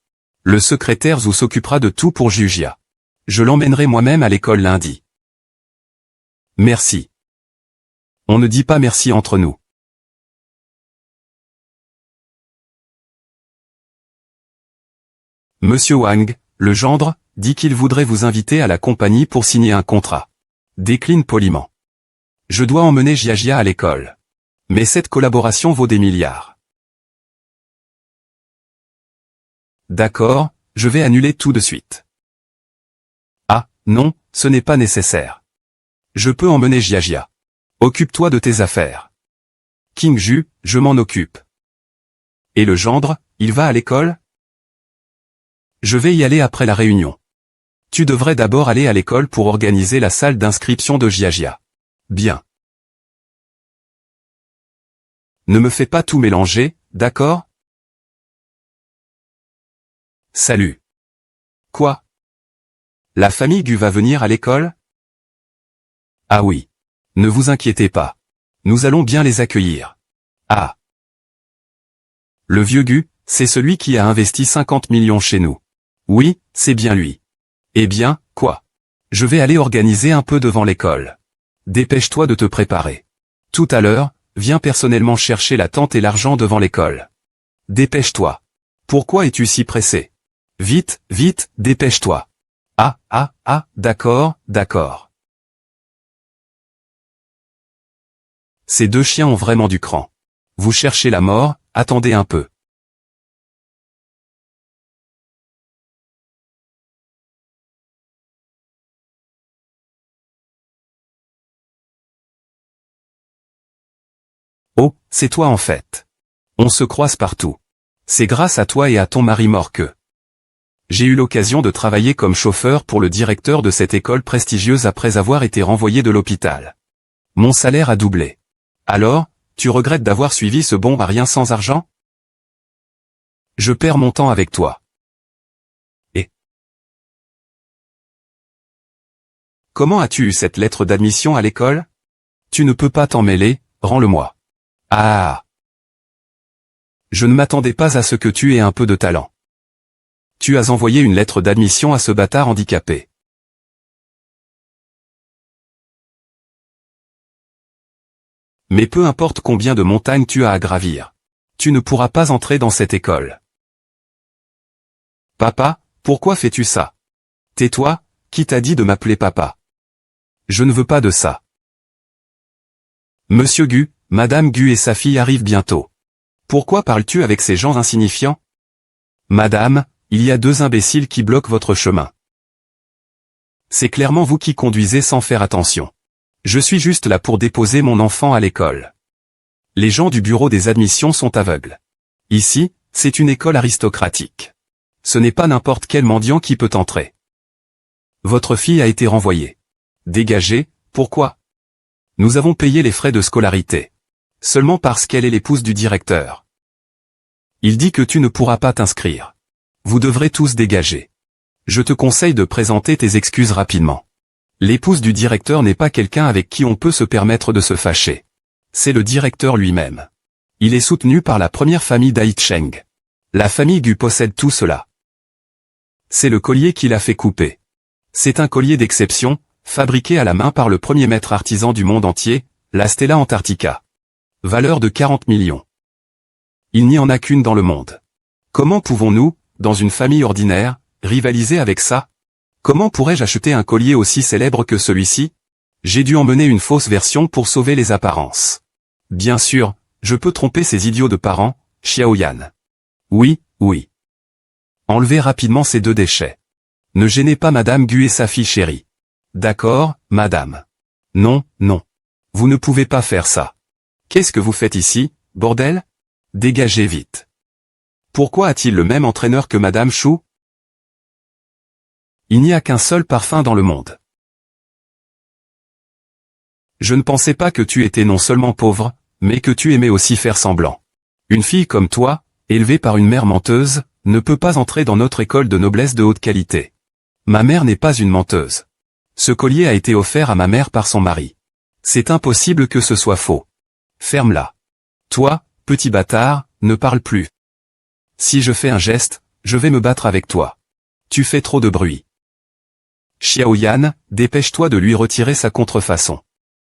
Speaker 1: Le secrétaire Zhu s'occupera de tout pour Jiajia. Je l'emmènerai moi-même à l'école lundi. Merci. On ne dit pas merci entre nous. Monsieur Wang, le gendre, dit qu'il voudrait vous inviter à la compagnie pour signer un contrat. Décline poliment. Je dois emmener Jiajia à l'école. Mais cette collaboration vaut des milliards. D'accord, je vais annuler tout de suite. Ah, non, ce n'est pas nécessaire. Je peux emmener Jiajia. Occupe-toi de tes affaires. King-Ju, je m'en occupe. Et le gendre, il va à l'école? Je vais y aller après la réunion. Tu devrais d'abord aller à l'école pour organiser la salle d'inscription de Jiajia. Bien. Ne me fais pas tout mélanger, d'accord? Salut. Quoi? La famille Gu va venir à l'école? Ah oui. Ne vous inquiétez pas. Nous allons bien les accueillir. Ah. Le vieux Gu, c'est celui qui a investi 50 millions chez nous. Oui, c'est bien lui. Eh bien, quoi? Je vais aller organiser un peu devant l'école. Dépêche-toi de te préparer. Tout à l'heure, viens personnellement chercher la tente et l'argent devant l'école. Dépêche-toi. Pourquoi es-tu si pressé? Vite, vite, dépêche-toi. Ah, d'accord, d'accord. Ces deux chiens ont vraiment du cran. Vous cherchez la mort, attendez un peu. Oh, c'est toi en fait. On se croise partout. C'est grâce à toi et à ton mari mort que j'ai eu l'occasion de travailler comme chauffeur pour le directeur de cette école prestigieuse après avoir été renvoyé de l'hôpital. Mon salaire a doublé. Alors, tu regrettes d'avoir suivi ce bon à rien sans argent? Je perds mon temps avec toi. Et comment as-tu eu cette lettre d'admission à l'école? Tu ne peux pas t'en mêler, rends-le-moi. Ah. Je ne m'attendais pas à ce que tu aies un peu de talent. Tu as envoyé une lettre d'admission à ce bâtard handicapé. Mais peu importe combien de montagnes tu as à gravir. Tu ne pourras pas entrer dans cette école. Papa, pourquoi fais-tu ça? Tais-toi, qui t'a dit de m'appeler papa? Je ne veux pas de ça. Monsieur Gu, Madame Gu et sa fille arrivent bientôt. Pourquoi parles-tu avec ces gens insignifiants? Madame, il y a deux imbéciles qui bloquent votre chemin. C'est clairement vous qui conduisez sans faire attention. Je suis juste là pour déposer mon enfant à l'école. Les gens du bureau des admissions sont aveugles. Ici, c'est une école aristocratique. Ce n'est pas n'importe quel mendiant qui peut entrer. Votre fille a été renvoyée. Dégagée, pourquoi? Nous avons payé les frais de scolarité. Seulement parce qu'elle est l'épouse du directeur. Il dit que tu ne pourras pas t'inscrire. Vous devrez tous dégager. Je te conseille de présenter tes excuses rapidement. L'épouse du directeur n'est pas quelqu'un avec qui on peut se permettre de se fâcher. C'est le directeur lui-même. Il est soutenu par la première famille d'Aicheng. La famille Gu possède tout cela. C'est le collier qui l'a fait couper. C'est un collier d'exception, fabriqué à la main par le premier maître artisan du monde entier, la Stella Antarctica. Valeur de 40 millions. Il n'y en a qu'une dans le monde. Comment pouvons-nous, dans une famille ordinaire, rivaliser avec ça? Comment pourrais-je acheter un collier aussi célèbre que celui-ci? J'ai dû emmener une fausse version pour sauver les apparences. Bien sûr, je peux tromper ces idiots de parents, Xiaoyan. Oui, oui. Enlevez rapidement ces deux déchets. Ne gênez pas Madame Gu et sa fille chérie. D'accord, Madame. Non, non. Vous ne pouvez pas faire ça. Qu'est-ce que vous faites ici, bordel? Dégagez vite. Pourquoi a-t-il le même entraîneur que Madame Chou? Il n'y a qu'un seul parfum dans le monde. Je ne pensais pas que tu étais non seulement pauvre, mais que tu aimais aussi faire semblant. Une fille comme toi, élevée par une mère menteuse, ne peut pas entrer dans notre école de noblesse de haute qualité. Ma mère n'est pas une menteuse. Ce collier a été offert à ma mère par son mari. C'est impossible que ce soit faux. Ferme-la. Toi, petit bâtard, ne parle plus. Si je fais un geste, je vais me battre avec toi. Tu fais trop de bruit. Xiaoyan, dépêche-toi de lui retirer sa contrefaçon.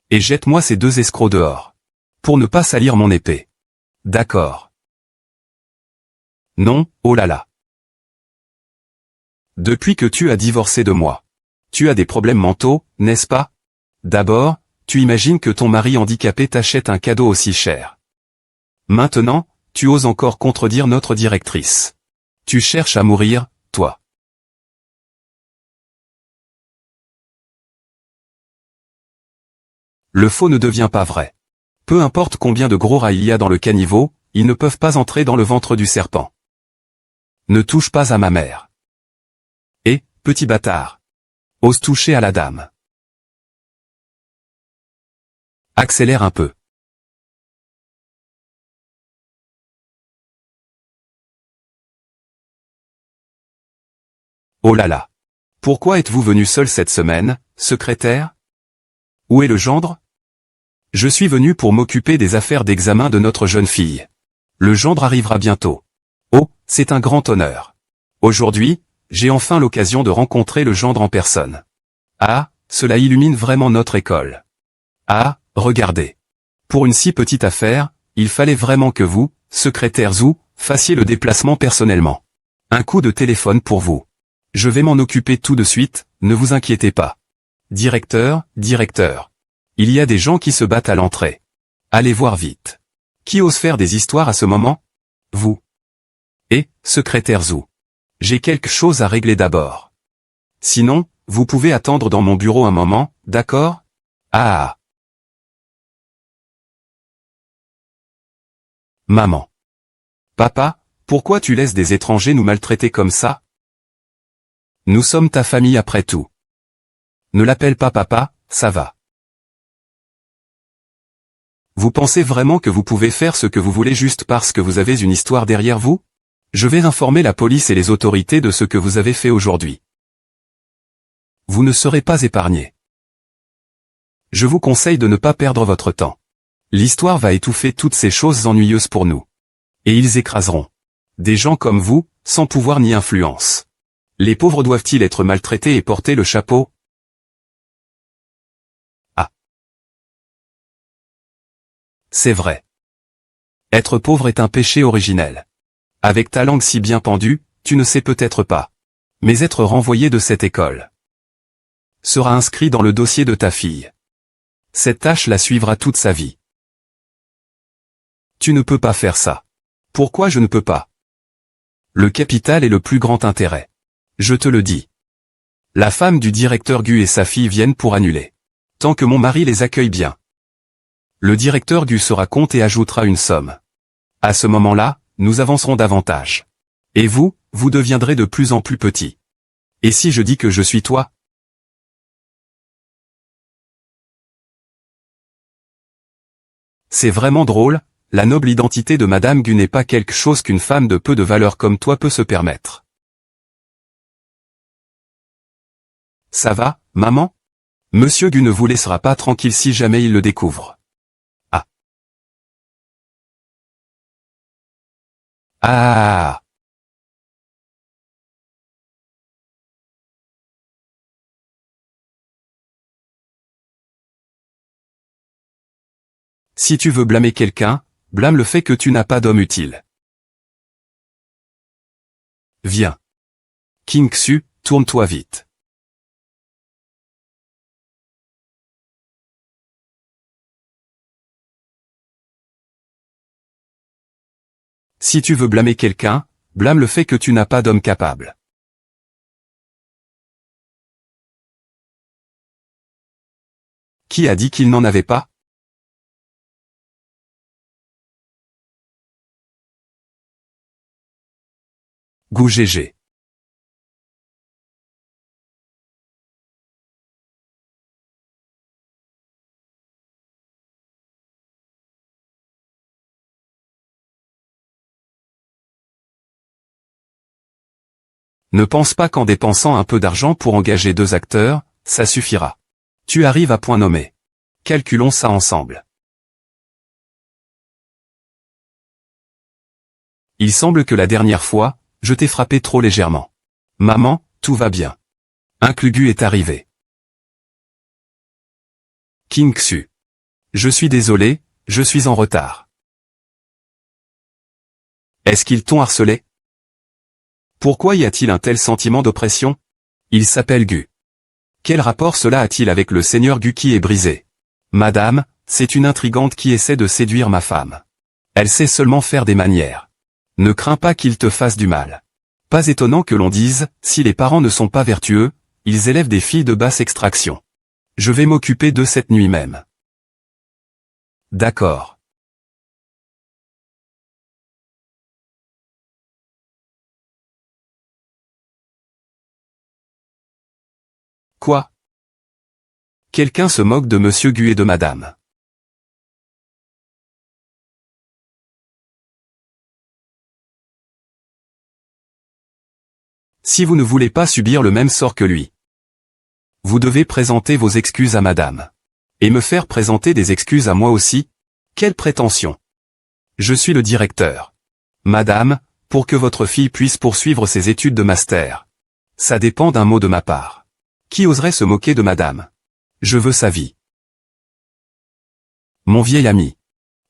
Speaker 1: Et jette-moi ces deux escrocs dehors. Pour ne pas salir mon épée. D'accord. Non, oh là là. Depuis que tu as divorcé de moi. Tu as des problèmes mentaux, n'est-ce pas? D'abord, tu imagines que ton mari handicapé t'achète un cadeau aussi cher. Maintenant, tu oses encore contredire notre directrice. Tu cherches à mourir, toi. Le faux ne devient pas vrai. Peu importe combien de gros rats il y a dans le caniveau, ils ne peuvent pas entrer dans le ventre du serpent. Ne touche pas à ma mère. Et, petit bâtard. Ose toucher à la dame. Accélère un peu. Oh là là. Pourquoi êtes-vous venu seul cette semaine, secrétaire? Où est le gendre? Je suis venu pour m'occuper des affaires d'examen de notre jeune fille. Le gendre arrivera bientôt. Oh, c'est un grand honneur. Aujourd'hui, j'ai enfin l'occasion de rencontrer le gendre en personne. Ah, cela illumine vraiment notre école. Ah, regardez. Pour une si petite affaire, il fallait vraiment que vous, secrétaire Zhou, fassiez le déplacement personnellement. Un coup de téléphone pour vous. Je vais m'en occuper tout de suite, ne vous inquiétez pas. Directeur, directeur. Il y a des gens qui se battent à l'entrée. Allez voir vite. Qui ose faire des histoires à ce moment? Vous. Et, secrétaire Zhou. J'ai quelque chose à régler d'abord. Sinon, vous pouvez attendre dans mon bureau un moment, d'accord? Ah. Maman. Papa, pourquoi tu laisses des étrangers nous maltraiter comme ça? Nous sommes ta famille après tout. Ne l'appelle pas papa, ça va. Vous pensez vraiment que vous pouvez faire ce que vous voulez juste parce que vous avez une histoire derrière vous? Je vais informer la police et les autorités de ce que vous avez fait aujourd'hui. Vous ne serez pas épargné. Je vous conseille de ne pas perdre votre temps. L'histoire va étouffer toutes ces choses ennuyeuses pour nous. Et ils écraseront. Des gens comme vous, sans pouvoir ni influence. Les pauvres doivent-ils être maltraités et porter le chapeau? Ah. C'est vrai. Être pauvre est un péché originel. Avec ta langue si bien pendue, tu ne sais peut-être pas. Mais être renvoyé de cette école sera inscrit dans le dossier de ta fille. Cette tâche la suivra toute sa vie. Tu ne peux pas faire ça. Pourquoi je ne peux pas? Le capital est le plus grand intérêt. Je te le dis. La femme du directeur Gu et sa fille viennent pour annuler. Tant que mon mari les accueille bien. Le directeur Gu sera compte et ajoutera une somme. À ce moment-là, nous avancerons davantage. Et vous, vous deviendrez de plus en plus petit. Et si je dis que je suis toi? C'est vraiment drôle, la noble identité de Madame Gu n'est pas quelque chose qu'une femme de peu de valeur comme toi peut se permettre. Ça va, maman? Monsieur Gu ne vous laissera pas tranquille si jamais il le découvre. Ah. Ah. Si tu veux blâmer quelqu'un, blâme le fait que tu n'as pas d'homme utile. Viens. King Xu, tourne-toi vite. Si tu veux blâmer quelqu'un, blâme le fait que tu n'as pas d'homme capable. Qui a dit qu'il n'en avait pas? Gu GG. Ne pense pas qu'en dépensant un peu d'argent pour engager 2 acteurs, ça suffira. Tu arrives à point nommé. Calculons ça ensemble. Il semble que la dernière fois, je t'ai frappé trop légèrement. Maman, tout va bien. Un Gu est arrivé. King Xu. Je suis désolé, je suis en retard. Est-ce qu'ils t'ont harcelé? Pourquoi y a-t-il un tel sentiment d'oppression? Il s'appelle Gu. Quel rapport cela a-t-il avec le seigneur Gu qui est brisé? Madame, c'est une intrigante qui essaie de séduire ma femme. Elle sait seulement faire des manières. Ne crains pas qu'il te fasse du mal. Pas étonnant que l'on dise, si les parents ne sont pas vertueux, ils élèvent des filles de basse extraction. Je vais m'occuper d'eux cette nuit même. D'accord. Quoi? Quelqu'un se moque de Monsieur Gu et de Madame. Si vous ne voulez pas subir le même sort que lui, vous devez présenter vos excuses à Madame. Et me faire présenter des excuses à moi aussi? Quelle prétention! Je suis le directeur. Madame, pour que votre fille puisse poursuivre ses études de master. Ça dépend d'un mot de ma part. Qui oserait se moquer de Madame? Je veux sa vie. Mon vieil ami.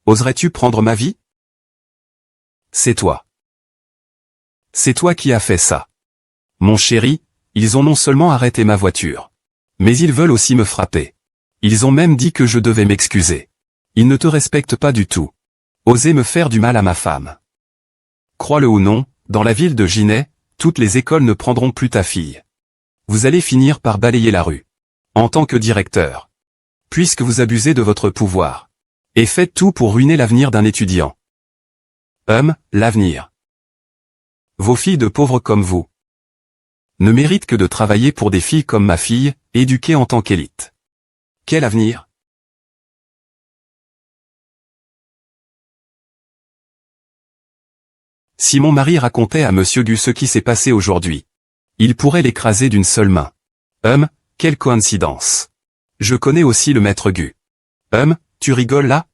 Speaker 1: Oserais-tu prendre ma vie? C'est toi. C'est toi qui as fait ça. Mon chéri, ils ont non seulement arrêté ma voiture, mais ils veulent aussi me frapper. Ils ont même dit que je devais m'excuser. Ils ne te respectent pas du tout. Oser me faire du mal à ma femme. Crois-le ou non, dans la ville de Jinet, toutes les écoles ne prendront plus ta fille. Vous allez finir par balayer la rue. En tant que directeur. Puisque vous abusez de votre pouvoir. Et faites tout pour ruiner l'avenir d'un étudiant. L'avenir. Vos filles de pauvres comme vous ne méritent que de travailler pour des filles comme ma fille, éduquées en tant qu'élite. Quel avenir? Si mon mari racontait à Monsieur Gu ce qui s'est passé aujourd'hui, il pourrait l'écraser d'une seule main. Quelle coïncidence. Je connais aussi le maître Gu. Tu rigoles là?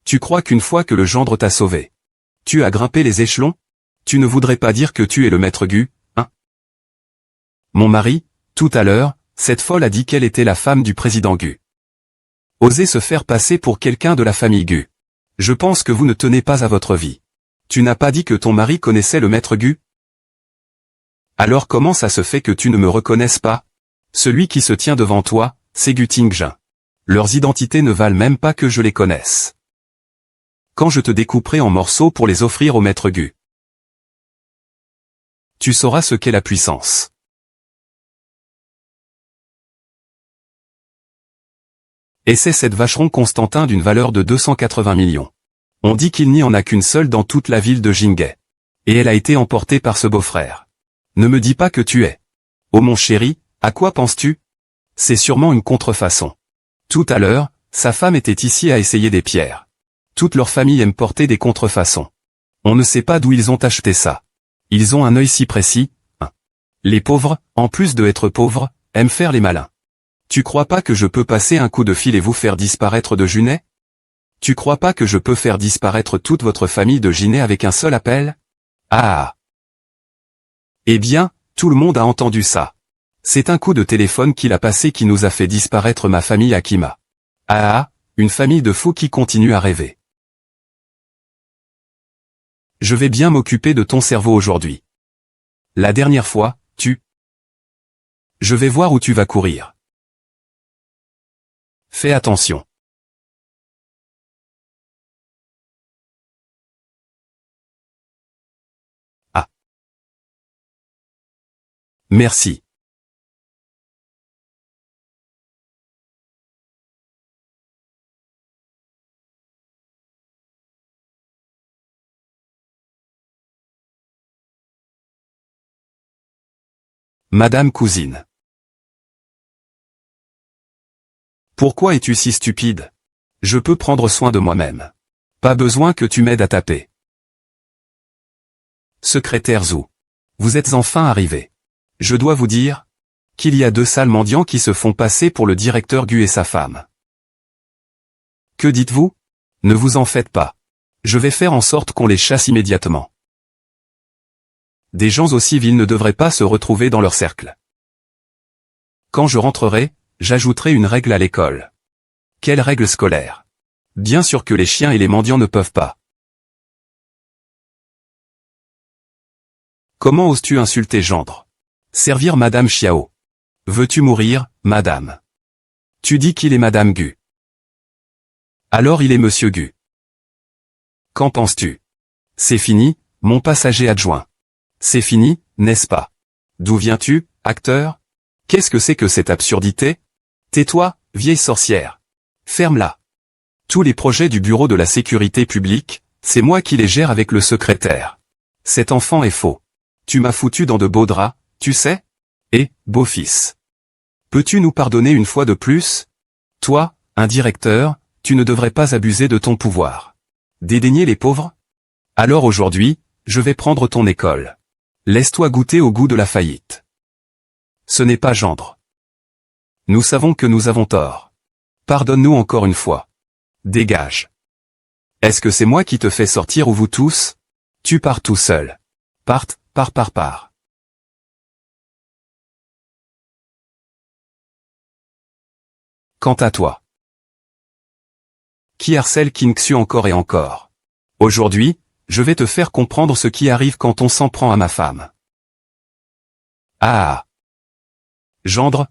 Speaker 1: Tu crois qu'une fois que le gendre t'a sauvé, tu as grimpé les échelons? Tu ne voudrais pas dire que tu es le maître Gu, hein? Mon mari, tout à l'heure, cette folle a dit qu'elle était la femme du président Gu. Osez se faire passer pour quelqu'un de la famille Gu. Je pense que vous ne tenez pas à votre vie. Tu n'as pas dit que ton mari connaissait le maître Gu? Alors comment ça se fait que tu ne me reconnaisses pas? Celui qui se tient devant toi, c'est Gu Tingjin. Leurs identités ne valent même pas que je les connaisse. Quand je te découperai en morceaux pour les offrir au maître Gu, tu sauras ce qu'est la puissance. Et c'est cette vacheron Constantin d'une valeur de 280 millions. On dit qu'il n'y en a qu'une seule dans toute la ville de Jinghe. Et elle a été emportée par ce beau-frère. Ne me dis pas que tu es. Oh mon chéri, à quoi penses-tu? C'est sûrement une contrefaçon. Tout à l'heure, sa femme était ici à essayer des pierres. Toute leur famille aime porter des contrefaçons. On ne sait pas d'où ils ont acheté ça. Ils ont un œil si précis, hein. Les pauvres, en plus de être pauvres, aiment faire les malins. Tu crois pas que je peux passer un coup de fil et vous faire disparaître de Junet? Tu crois pas que je peux faire disparaître toute votre famille de Ginet avec un seul appel? Ah! Eh bien, tout le monde a entendu ça. C'est un coup de téléphone qu'il a passé qui nous a fait disparaître ma famille Akima. Ah! Une famille de fous qui continue à rêver. Je vais bien m'occuper de ton cerveau aujourd'hui. La dernière fois, Je vais voir où tu vas courir. Fais attention. Ah. Merci. Madame cousine. Pourquoi es-tu si stupide? Je peux prendre soin de moi-même. Pas besoin que tu m'aides à taper. Secrétaire Zou. Vous êtes enfin arrivé. Je dois vous dire qu'il y a 2 sales mendiants qui se font passer pour le directeur Gu et sa femme. Que dites-vous? Ne vous en faites pas. Je vais faire en sorte qu'on les chasse immédiatement. Des gens aussi vils ne devraient pas se retrouver dans leur cercle. Quand je rentrerai, j'ajouterai une règle à l'école. Quelle règle scolaire? Bien sûr que les chiens et les mendiants ne peuvent pas. Comment oses-tu insulter gendre? Servir Madame Chiao. Veux-tu mourir, Madame? Tu dis qu'il est Madame Gu. Alors il est Monsieur Gu. Qu'en penses-tu? C'est fini, mon passager adjoint. C'est fini, n'est-ce pas? D'où viens-tu, acteur? Qu'est-ce que c'est que cette absurdité? Tais-toi, vieille sorcière. Ferme-la. Tous les projets du bureau de la sécurité publique, c'est moi qui les gère avec le secrétaire. Cet enfant est faux. Tu m'as foutu dans de beaux draps, tu sais? Eh, beau-fils. Peux-tu nous pardonner une fois de plus? Toi, un directeur, tu ne devrais pas abuser de ton pouvoir. Dédaigner les pauvres? Alors aujourd'hui, je vais prendre ton école. Laisse-toi goûter au goût de la faillite. Ce n'est pas gendre. Nous savons que nous avons tort. Pardonne-nous encore une fois. Dégage. Est-ce que c'est moi qui te fais sortir ou vous tous? Tu pars tout seul. Parte, pars. Quant à toi. Qui harcèle Kingxu encore et encore? Aujourd'hui, je vais te faire comprendre ce qui arrive quand on s'en prend à ma femme. Ah! Gendre.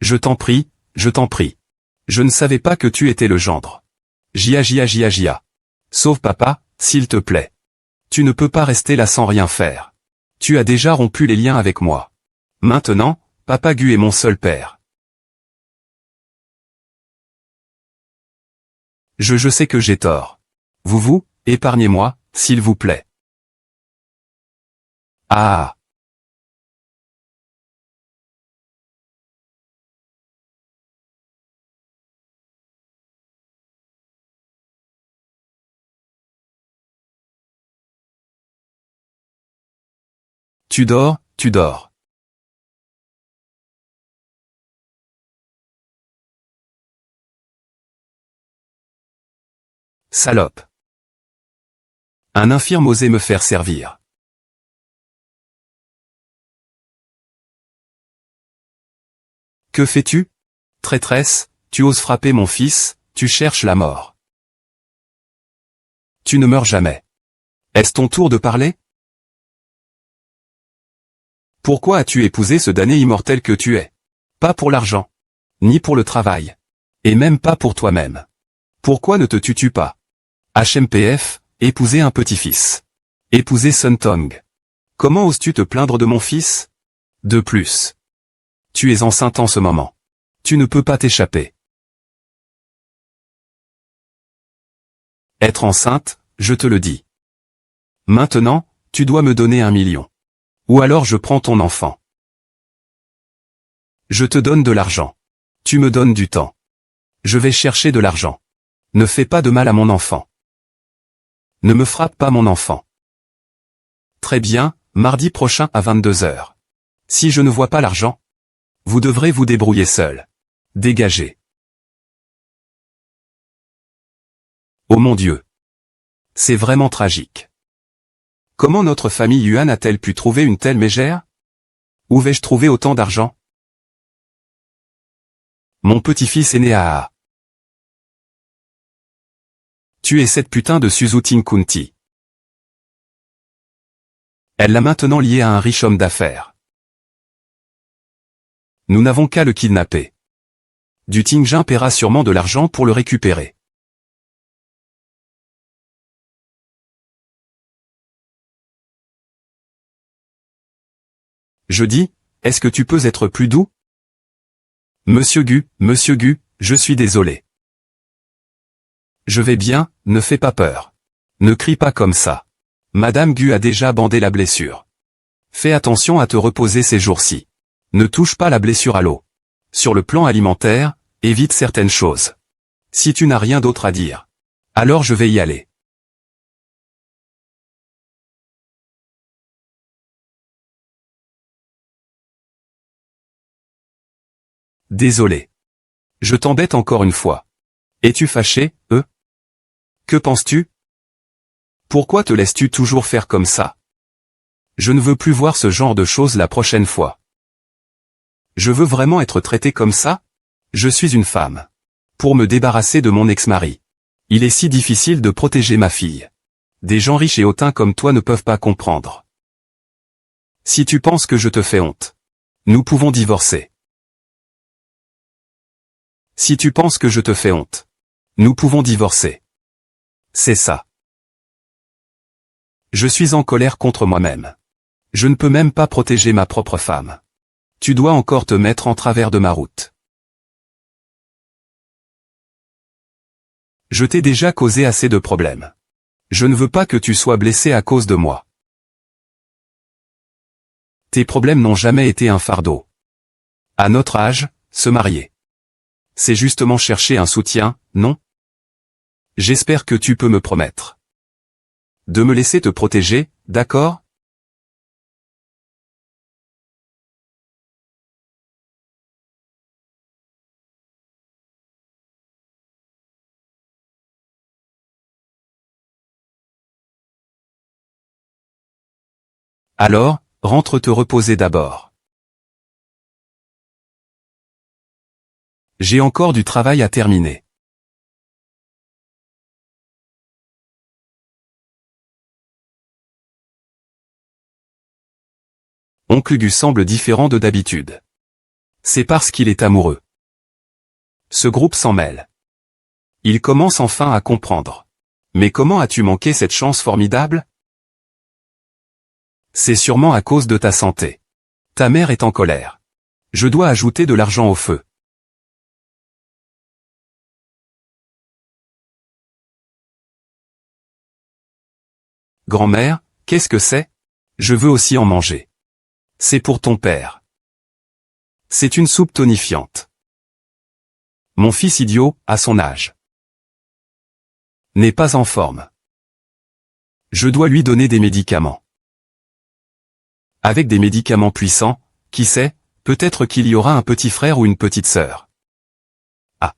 Speaker 1: Je t'en prie. Je ne savais pas que tu étais le gendre. Gia. Sauve papa, s'il te plaît. Tu ne peux pas rester là sans rien faire. Tu as déjà rompu les liens avec moi. Maintenant, Papa Gu est mon seul père. Je sais que j'ai tort. Vous, épargnez-moi, s'il vous plaît. Ah! Tu dors. Salope. Un infirme osait me faire servir. Que fais-tu? Traîtresse, tu oses frapper mon fils, tu cherches la mort. Tu ne meurs jamais. Est-ce ton tour de parler? Pourquoi as-tu épousé ce damné immortel que tu es? Pas pour l'argent. Ni pour le travail. Et même pas pour toi-même. Pourquoi ne te tues-tu pas? HMPF, épouser un petit-fils. Épouser Sun Tong. Comment oses-tu te plaindre de mon fils? De plus. Tu es enceinte en ce moment. Tu ne peux pas t'échapper. Être enceinte, je te le dis. Maintenant, tu dois me donner 1 million. Ou alors je prends ton enfant. Je te donne de l'argent. Tu me donnes du temps. Je vais chercher de l'argent. Ne fais pas de mal à mon enfant. Ne me frappe pas mon enfant. Très bien, mardi prochain à 22 h. Si je ne vois pas l'argent, Vous devrez vous débrouiller seul. Dégagez. Oh mon Dieu. C'est vraiment tragique. Comment notre famille Yuan a-t-elle pu trouver une telle mégère? Où vais-je trouver autant d'argent? Mon petit-fils est né à... Tu es cette putain de Suzutin Kunti. Elle l'a maintenant lié à un riche homme d'affaires. Nous n'avons qu'à le kidnapper. Du Tingjin paiera sûrement de l'argent pour le récupérer. Je dis, est-ce que tu peux être plus doux? Monsieur Gu, je suis désolé. Je vais bien, ne fais pas peur. Ne crie pas comme ça. Madame Gu a déjà bandé la blessure. Fais attention à te reposer ces jours-ci. Ne touche pas la blessure à l'eau. Sur le plan alimentaire, évite certaines choses. Si tu n'as rien d'autre à dire, alors je vais y aller. Désolé. Je t'embête encore une fois. Es-tu fâché, Que penses-tu? Pourquoi te laisses-tu toujours faire comme ça? Je ne veux plus voir ce genre de choses la prochaine fois. Je veux vraiment être traité comme ça? Je suis une femme. Pour me débarrasser de mon ex-mari. Il est si difficile de protéger ma fille. Des gens riches et hautains comme toi ne peuvent pas comprendre. Si tu penses que je te fais honte, nous pouvons divorcer. Si tu penses que je te fais honte, nous pouvons divorcer. C'est ça. Je suis en colère contre moi-même. Je ne peux même pas protéger ma propre femme. Tu dois encore te mettre en travers de ma route. Je t'ai déjà causé assez de problèmes. Je ne veux pas que tu sois blessé à cause de moi. Tes problèmes n'ont jamais été un fardeau. À notre âge, se marier. C'est justement chercher un soutien, non? J'espère que tu peux me promettre de me laisser te protéger, d'accord? Alors, rentre te reposer d'abord. J'ai encore du travail à terminer. Oncle Gu semble différent de d'habitude. C'est parce qu'il est amoureux. Ce groupe s'en mêle. Il commence enfin à comprendre. Mais comment as-tu manqué cette chance formidable? C'est sûrement à cause de ta santé. Ta mère est en colère. Je dois ajouter de l'argent au feu. Grand-mère, qu'est-ce que c'est? Je veux aussi en manger. C'est pour ton père. C'est une soupe tonifiante. Mon fils idiot, à son âge, n'est pas en forme. Je dois lui donner des médicaments. Avec des médicaments puissants, qui sait, peut-être qu'il y aura un petit frère ou une petite sœur. Ah.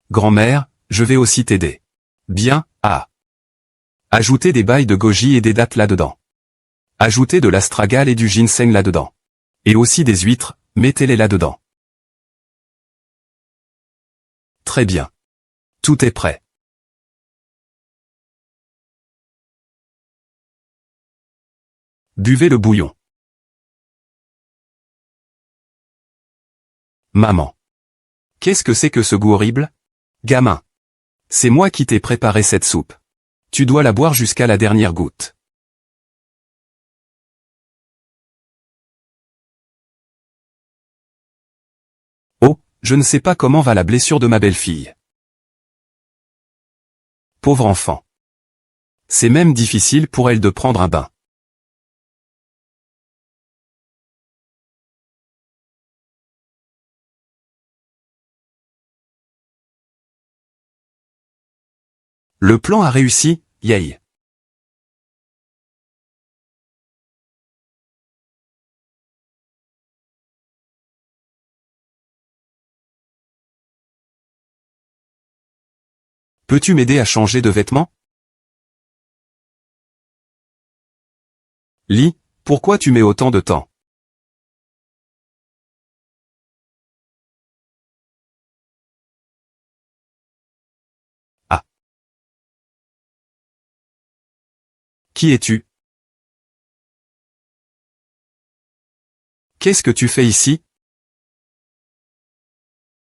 Speaker 1: Grand-mère, je vais aussi t'aider. Bien, Ajoutez des bailles de goji et des dattes là-dedans. Ajoutez de l'astragale et du ginseng là-dedans. Et aussi des huîtres, mettez-les là-dedans. Très bien. Tout est prêt. Buvez le bouillon. Maman. Qu'est-ce que c'est que ce goût horrible? Gamin. C'est moi qui t'ai préparé cette soupe. Tu dois la boire jusqu'à la dernière goutte. Oh, je ne sais pas comment va la blessure de ma belle-fille. Pauvre enfant. C'est même difficile pour elle de prendre un bain. Le plan a réussi, yay. Peux-tu m'aider à changer de vêtements? Lee, pourquoi tu mets autant de temps? Ah. Qui es-tu? Qu'est-ce que tu fais ici?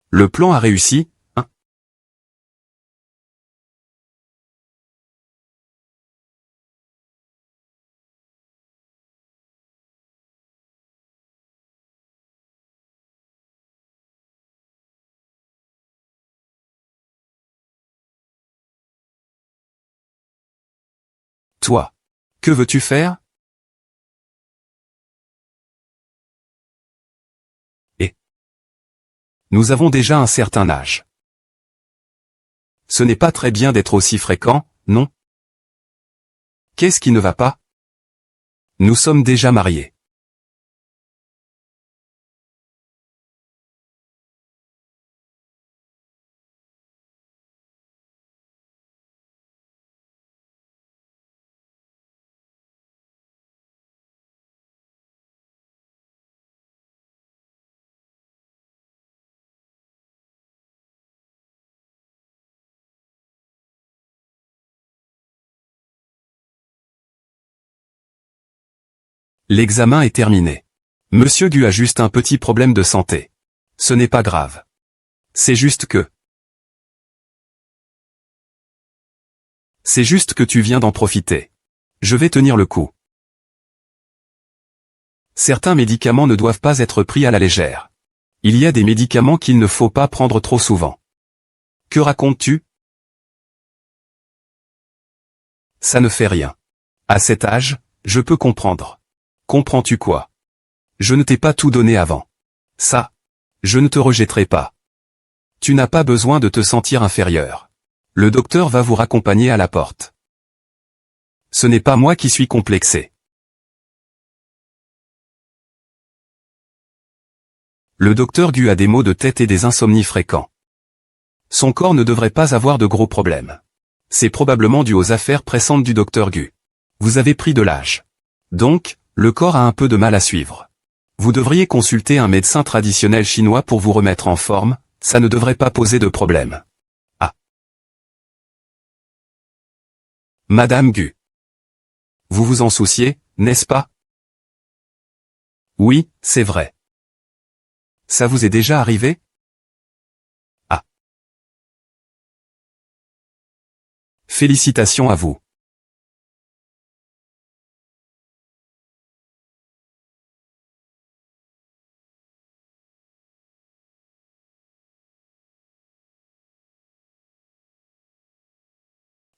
Speaker 1: Le plan a réussi, hein? Toi. Que veux-tu faire? Et nous avons déjà un certain âge. Ce n'est pas très bien d'être aussi fréquent, non? Qu'est-ce qui ne va pas? Nous sommes déjà mariés. L'examen est terminé. Monsieur Gu a juste un petit problème de santé. Ce n'est pas grave. C'est juste que... C'est juste que tu viens d'en profiter. Je vais tenir le coup. Certains médicaments ne doivent pas être pris à la légère. Il y a des médicaments qu'il ne faut pas prendre trop souvent. Que racontes-tu? Ça ne fait rien. À cet âge, je peux comprendre. Comprends-tu quoi? Je ne t'ai pas tout donné avant. Ça. Je ne te rejetterai pas. Tu n'as pas besoin de te sentir inférieur. Le docteur va vous raccompagner à la porte. Ce n'est pas moi qui suis complexé. Le docteur Gu a des maux de tête et des insomnies fréquents. Son corps ne devrait pas avoir de gros problèmes. C'est probablement dû aux affaires pressantes du docteur Gu. Vous avez pris de l'âge. Donc, le corps a un peu de mal à suivre. Vous devriez consulter un médecin traditionnel chinois pour vous remettre en forme, ça ne devrait pas poser de problème. Ah. Madame Gu. Vous vous en souciez, n'est-ce pas? Oui, c'est vrai. Ça vous est déjà arrivé? Ah. Félicitations à vous.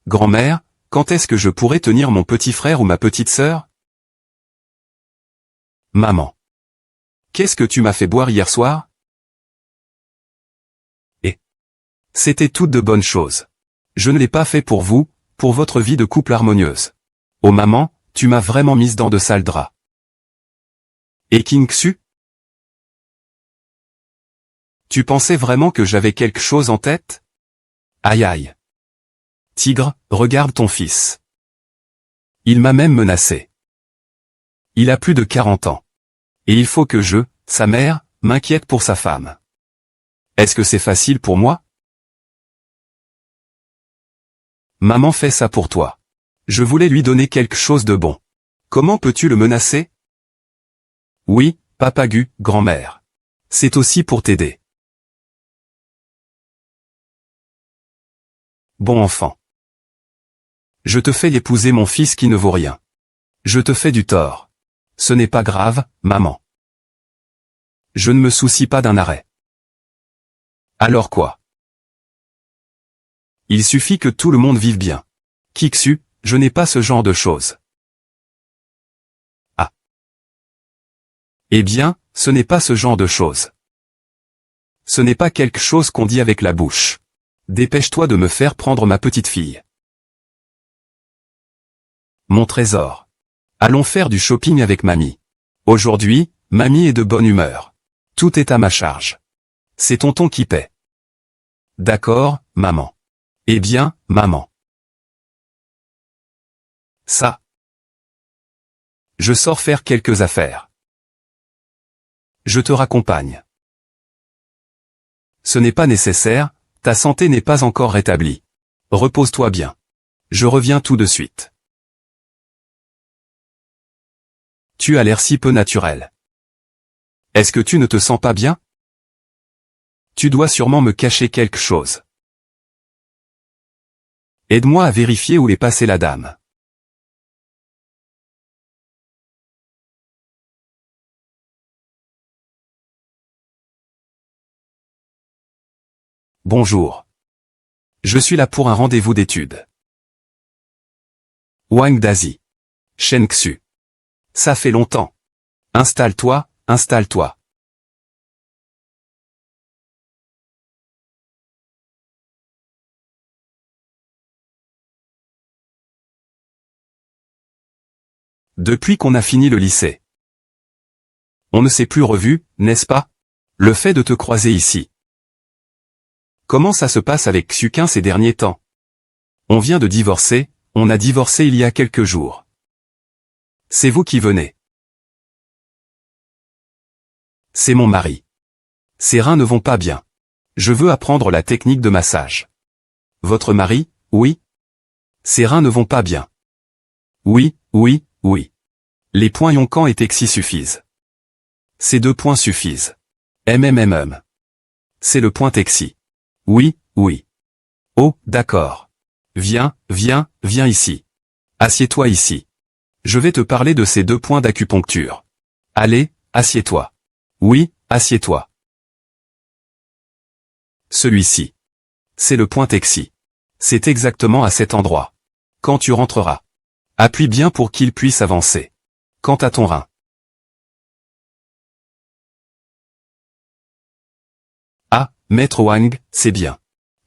Speaker 1: Grand-mère, quand est-ce que je pourrai tenir mon petit frère ou ma petite sœur? Maman. Qu'est-ce que tu m'as fait boire hier soir? Et c'était toutes de bonnes choses. Je ne l'ai pas fait pour vous, pour votre vie de couple harmonieuse. Oh maman, tu m'as vraiment mise dans de sales draps. Et King-Su? Tu pensais vraiment que j'avais quelque chose en tête? Aïe aïe. Tigre, regarde ton fils. Il m'a même menacé. Il a plus de 40 ans. Et il faut que je, sa mère, m'inquiète pour sa femme. Est-ce que c'est facile pour moi? Maman fait ça pour toi. Je voulais lui donner quelque chose de bon. Comment peux-tu le menacer? Oui, Papa Gu, grand-mère. C'est aussi pour t'aider. Bon enfant. Je te fais épouser mon fils qui ne vaut rien. Je te fais du tort. Ce n'est pas grave, maman. Je ne me soucie pas d'un arrêt. Alors quoi? Il suffit que tout le monde vive bien. King-Su, je n'ai pas ce genre de choses. Ah. Eh bien, ce n'est pas ce genre de choses. Ce n'est pas quelque chose qu'on dit avec la bouche. Dépêche-toi de me faire prendre ma petite fille. Mon trésor. Allons faire du shopping avec mamie. Aujourd'hui, mamie est de bonne humeur. Tout est à ma charge. C'est tonton qui paie. D'accord, maman. Eh bien, maman. Ça. Je sors faire quelques affaires. Je te raccompagne. Ce n'est pas nécessaire, ta santé n'est pas encore rétablie. Repose-toi bien. Je reviens tout de suite. Tu as l'air si peu naturel. Est-ce que tu ne te sens pas bien? Tu dois sûrement me cacher quelque chose. Aide-moi à vérifier où est passée la dame. Bonjour. Je suis là pour un rendez-vous d'études. Wang Dazi. Shen Xu. Ça fait longtemps. Installe-toi, installe-toi. Depuis qu'on a fini le lycée. On ne s'est plus revu, n'est-ce pas? Le fait de te croiser ici. Comment ça se passe avec Xuquin ces derniers temps? On vient de divorcer, on a divorcé il y a quelques jours. C'est vous qui venez. C'est mon mari. Ses reins ne vont pas bien. Je veux apprendre la technique de massage. Votre mari, oui? Ses reins ne vont pas bien. Oui, oui, oui. Les points Yonkan et Texi suffisent. Ces 2 points suffisent. MMMM. C'est le point Texi. Oui, oui. Oh, d'accord. Viens, viens, viens ici. Assieds-toi ici. Je vais te parler de ces 2 points d'acupuncture. Allez, assieds-toi. Oui, assieds-toi. Celui-ci. C'est le point Texi. C'est exactement à cet endroit. Quand tu rentreras. Appuie bien pour qu'il puisse avancer. Quant à ton rein. Ah, Maître Wang, c'est bien.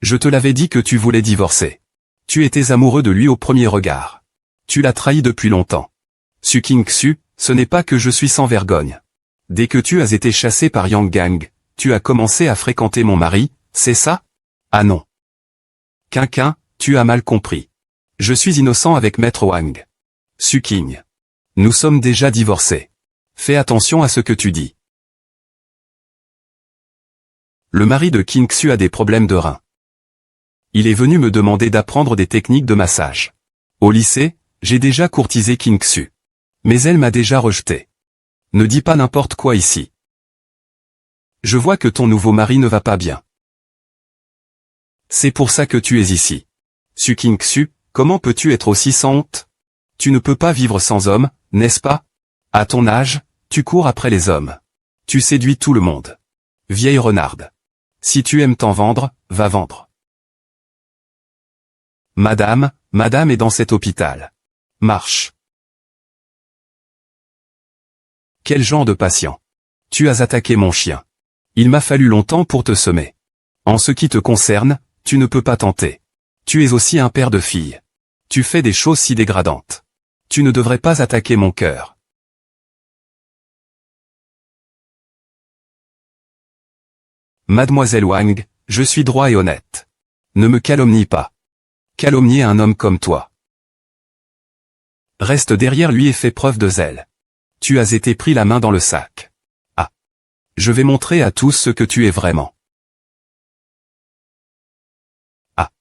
Speaker 1: Je te l'avais dit que tu voulais divorcer. Tu étais amoureux de lui au premier regard. Tu l'as trahi depuis longtemps. Su King Xu, ce n'est pas que je suis sans vergogne. Dès que tu as été chassé par Yang Gang, tu as commencé à fréquenter mon mari, c'est ça? Ah non. Quinquin, tu as mal compris. Je suis innocent avec Maître Wang. Su King. Nous sommes déjà divorcés. Fais attention à ce que tu dis. Le mari de King Xu a des problèmes de reins. Il est venu me demander d'apprendre des techniques de massage. Au lycée, j'ai déjà courtisé King Xu. Mais elle m'a déjà rejeté. Ne dis pas n'importe quoi ici. Je vois que ton nouveau mari ne va pas bien. C'est pour ça que tu es ici. Su King Xu, comment peux-tu être aussi sans honte? Tu ne peux pas vivre sans homme, n'est-ce pas? À ton âge, tu cours après les hommes. Tu séduis tout le monde. Vieille renarde. Si tu aimes t'en vendre, va vendre. Madame, madame est dans cet hôpital. Marche. Quel genre de patient? Tu as attaqué mon chien. Il m'a fallu longtemps pour te semer. En ce qui te concerne, tu ne peux pas tenter. Tu es aussi un père de fille. Tu fais des choses si dégradantes. Tu ne devrais pas attaquer mon cœur. Mademoiselle Wang, je suis droit et honnête. Ne me calomnie pas. Calomnier un homme comme toi. Reste derrière lui et fais preuve de zèle. Tu as été pris la main dans le sac. Ah. Je vais montrer à tous ce que tu es vraiment. Ah.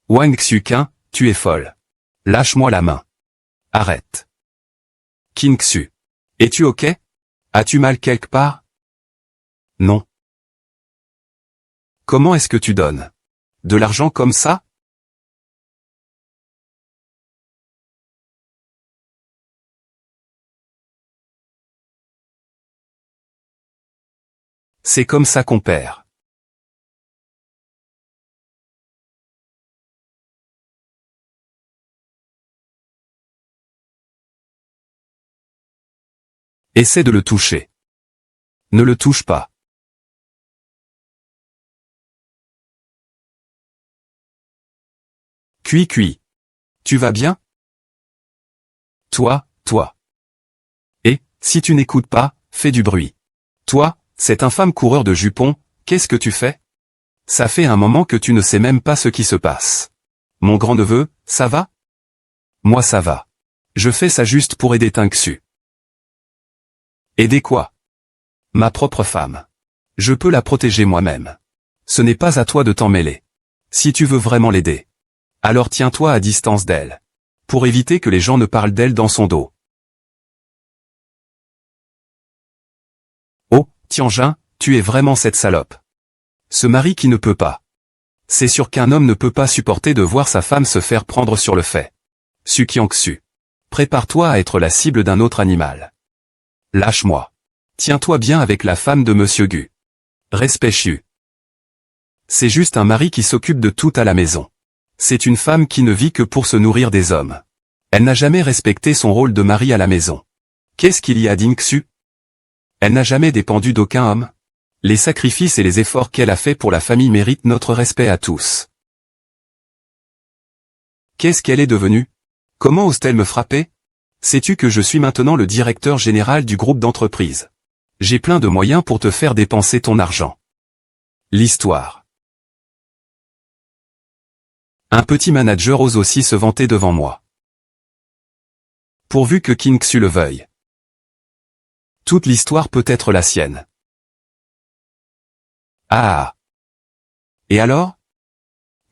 Speaker 1: Wang Xuquin, tu es folle. Lâche-moi la main. Arrête. King Xu. Es-tu ok? As-tu mal quelque part? Non. Comment est-ce que tu donnes? De l'argent comme ça? C'est comme ça qu'on perd. Essaie de le toucher. Ne le touche pas. Cui. Tu vas bien? Toi. Et, si tu n'écoutes pas, fais du bruit. Toi, cet infâme coureur de jupons, qu'est-ce que tu fais? Ça fait un moment que tu ne sais même pas ce qui se passe. Mon grand-neveu, ça va? Moi ça va. Je fais ça juste pour aider Tinxu. Aider quoi? Ma propre femme. Je peux la protéger moi-même. Ce n'est pas à toi de t'en mêler. Si tu veux vraiment l'aider, alors tiens-toi à distance d'elle. Pour éviter que les gens ne parlent d'elle dans son dos. Oh, Tianjin, tu es vraiment cette salope. Ce mari qui ne peut pas. C'est sûr qu'un homme ne peut pas supporter de voir sa femme se faire prendre sur le fait. Su Qiangxu. Prépare-toi à être la cible d'un autre animal. Lâche-moi. Tiens-toi bien avec la femme de Monsieur Gu. Respect Chu. C'est juste un mari qui s'occupe de tout à la maison. C'est une femme qui ne vit que pour se nourrir des hommes. Elle n'a jamais respecté son rôle de mari à la maison. Qu'est-ce qu'il y a d'Inxu? Elle n'a jamais dépendu d'aucun homme. Les sacrifices et les efforts qu'elle a faits pour la famille méritent notre respect à tous. Qu'est-ce qu'elle est devenue? Comment ose-t-elle me frapper? Sais-tu que je suis maintenant le directeur général du groupe d'entreprise? J'ai plein de moyens pour te faire dépenser ton argent. L'histoire. Un petit manager ose aussi se vanter devant moi. Pourvu que Qiangxu le veuille. Toute l'histoire peut être la sienne. Ah. Et alors?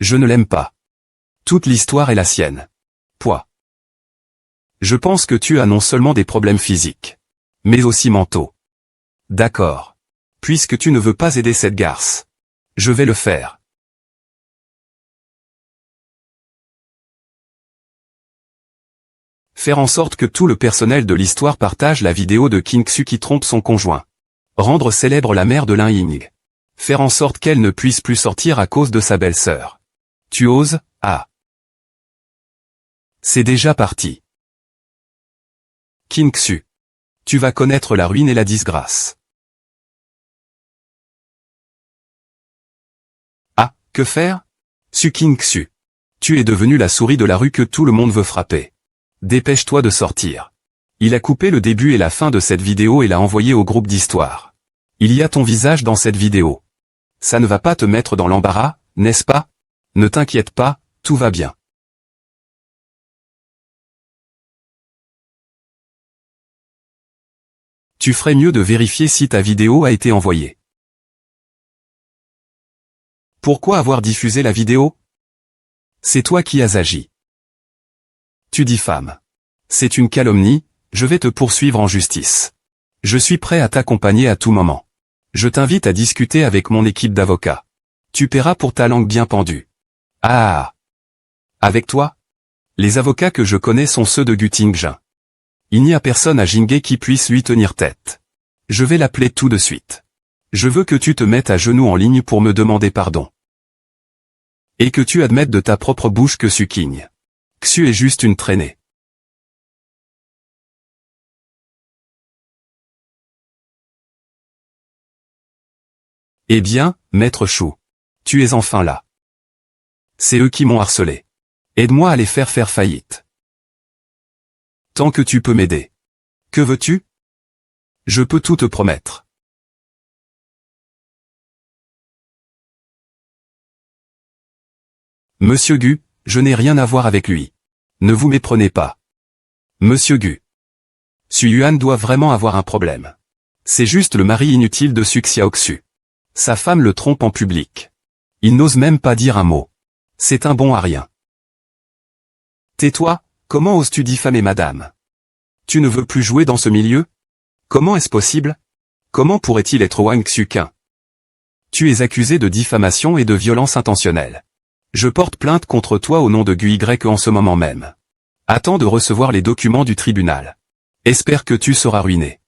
Speaker 1: Je ne l'aime pas. Toute l'histoire est la sienne. Point. Je pense que tu as non seulement des problèmes physiques, mais aussi mentaux. D'accord. Puisque tu ne veux pas aider cette garce, je vais le faire. Faire en sorte que tout le personnel de l'histoire partage la vidéo de Qiangxu qui trompe son conjoint. Rendre célèbre la mère de Lin Ying. Faire en sorte qu'elle ne puisse plus sortir à cause de sa belle-sœur. Tu oses? Ah. C'est déjà parti. Qiangxu. Tu vas connaître la ruine et la disgrâce. Ah, que faire? Su Qiangxu. Tu es devenu la souris de la rue que tout le monde veut frapper. Dépêche-toi de sortir. Il a coupé le début et la fin de cette vidéo et l'a envoyé au groupe d'histoire. Il y a ton visage dans cette vidéo. Ça ne va pas te mettre dans l'embarras, n'est-ce pas? Ne t'inquiète pas, tout va bien. Tu ferais mieux de vérifier si ta vidéo a été envoyée. Pourquoi avoir diffusé la vidéo? C'est toi qui as agi. Tu diffames. C'est une calomnie, je vais te poursuivre en justice. Je suis prêt à t'accompagner à tout moment. Je t'invite à discuter avec mon équipe d'avocats. Tu paieras pour ta langue bien pendue. Ah. Avec toi? Les avocats que je connais sont ceux de Gu Tingjin. Il n'y a personne à Jinghe qui puisse lui tenir tête. Je vais l'appeler tout de suite. Je veux que tu te mettes à genoux en ligne pour me demander pardon. Et que tu admettes de ta propre bouche que Su Qiangxu est juste une traînée. Eh bien, Maître Chou. Tu es enfin là. C'est eux qui m'ont harcelé. Aide-moi à les faire faillite. Tant que tu peux m'aider. Que veux-tu? Je peux tout te promettre. Monsieur Gu, je n'ai rien à voir avec lui. Ne vous méprenez pas. Monsieur Gu. Su Yuan doit vraiment avoir un problème. C'est juste le mari inutile de Su Xiaoxu. Sa femme le trompe en public. Il n'ose même pas dire un mot. C'est un bon à rien. Tais-toi, comment oses-tu diffamer madame? Tu ne veux plus jouer dans ce milieu? Comment est-ce possible? Comment pourrait-il être Wang Xuqin? Tu es accusé de diffamation et de violence intentionnelle. Je porte plainte contre toi au nom de Gu Y en ce moment même. Attends de recevoir les documents du tribunal. Espère que tu seras ruiné.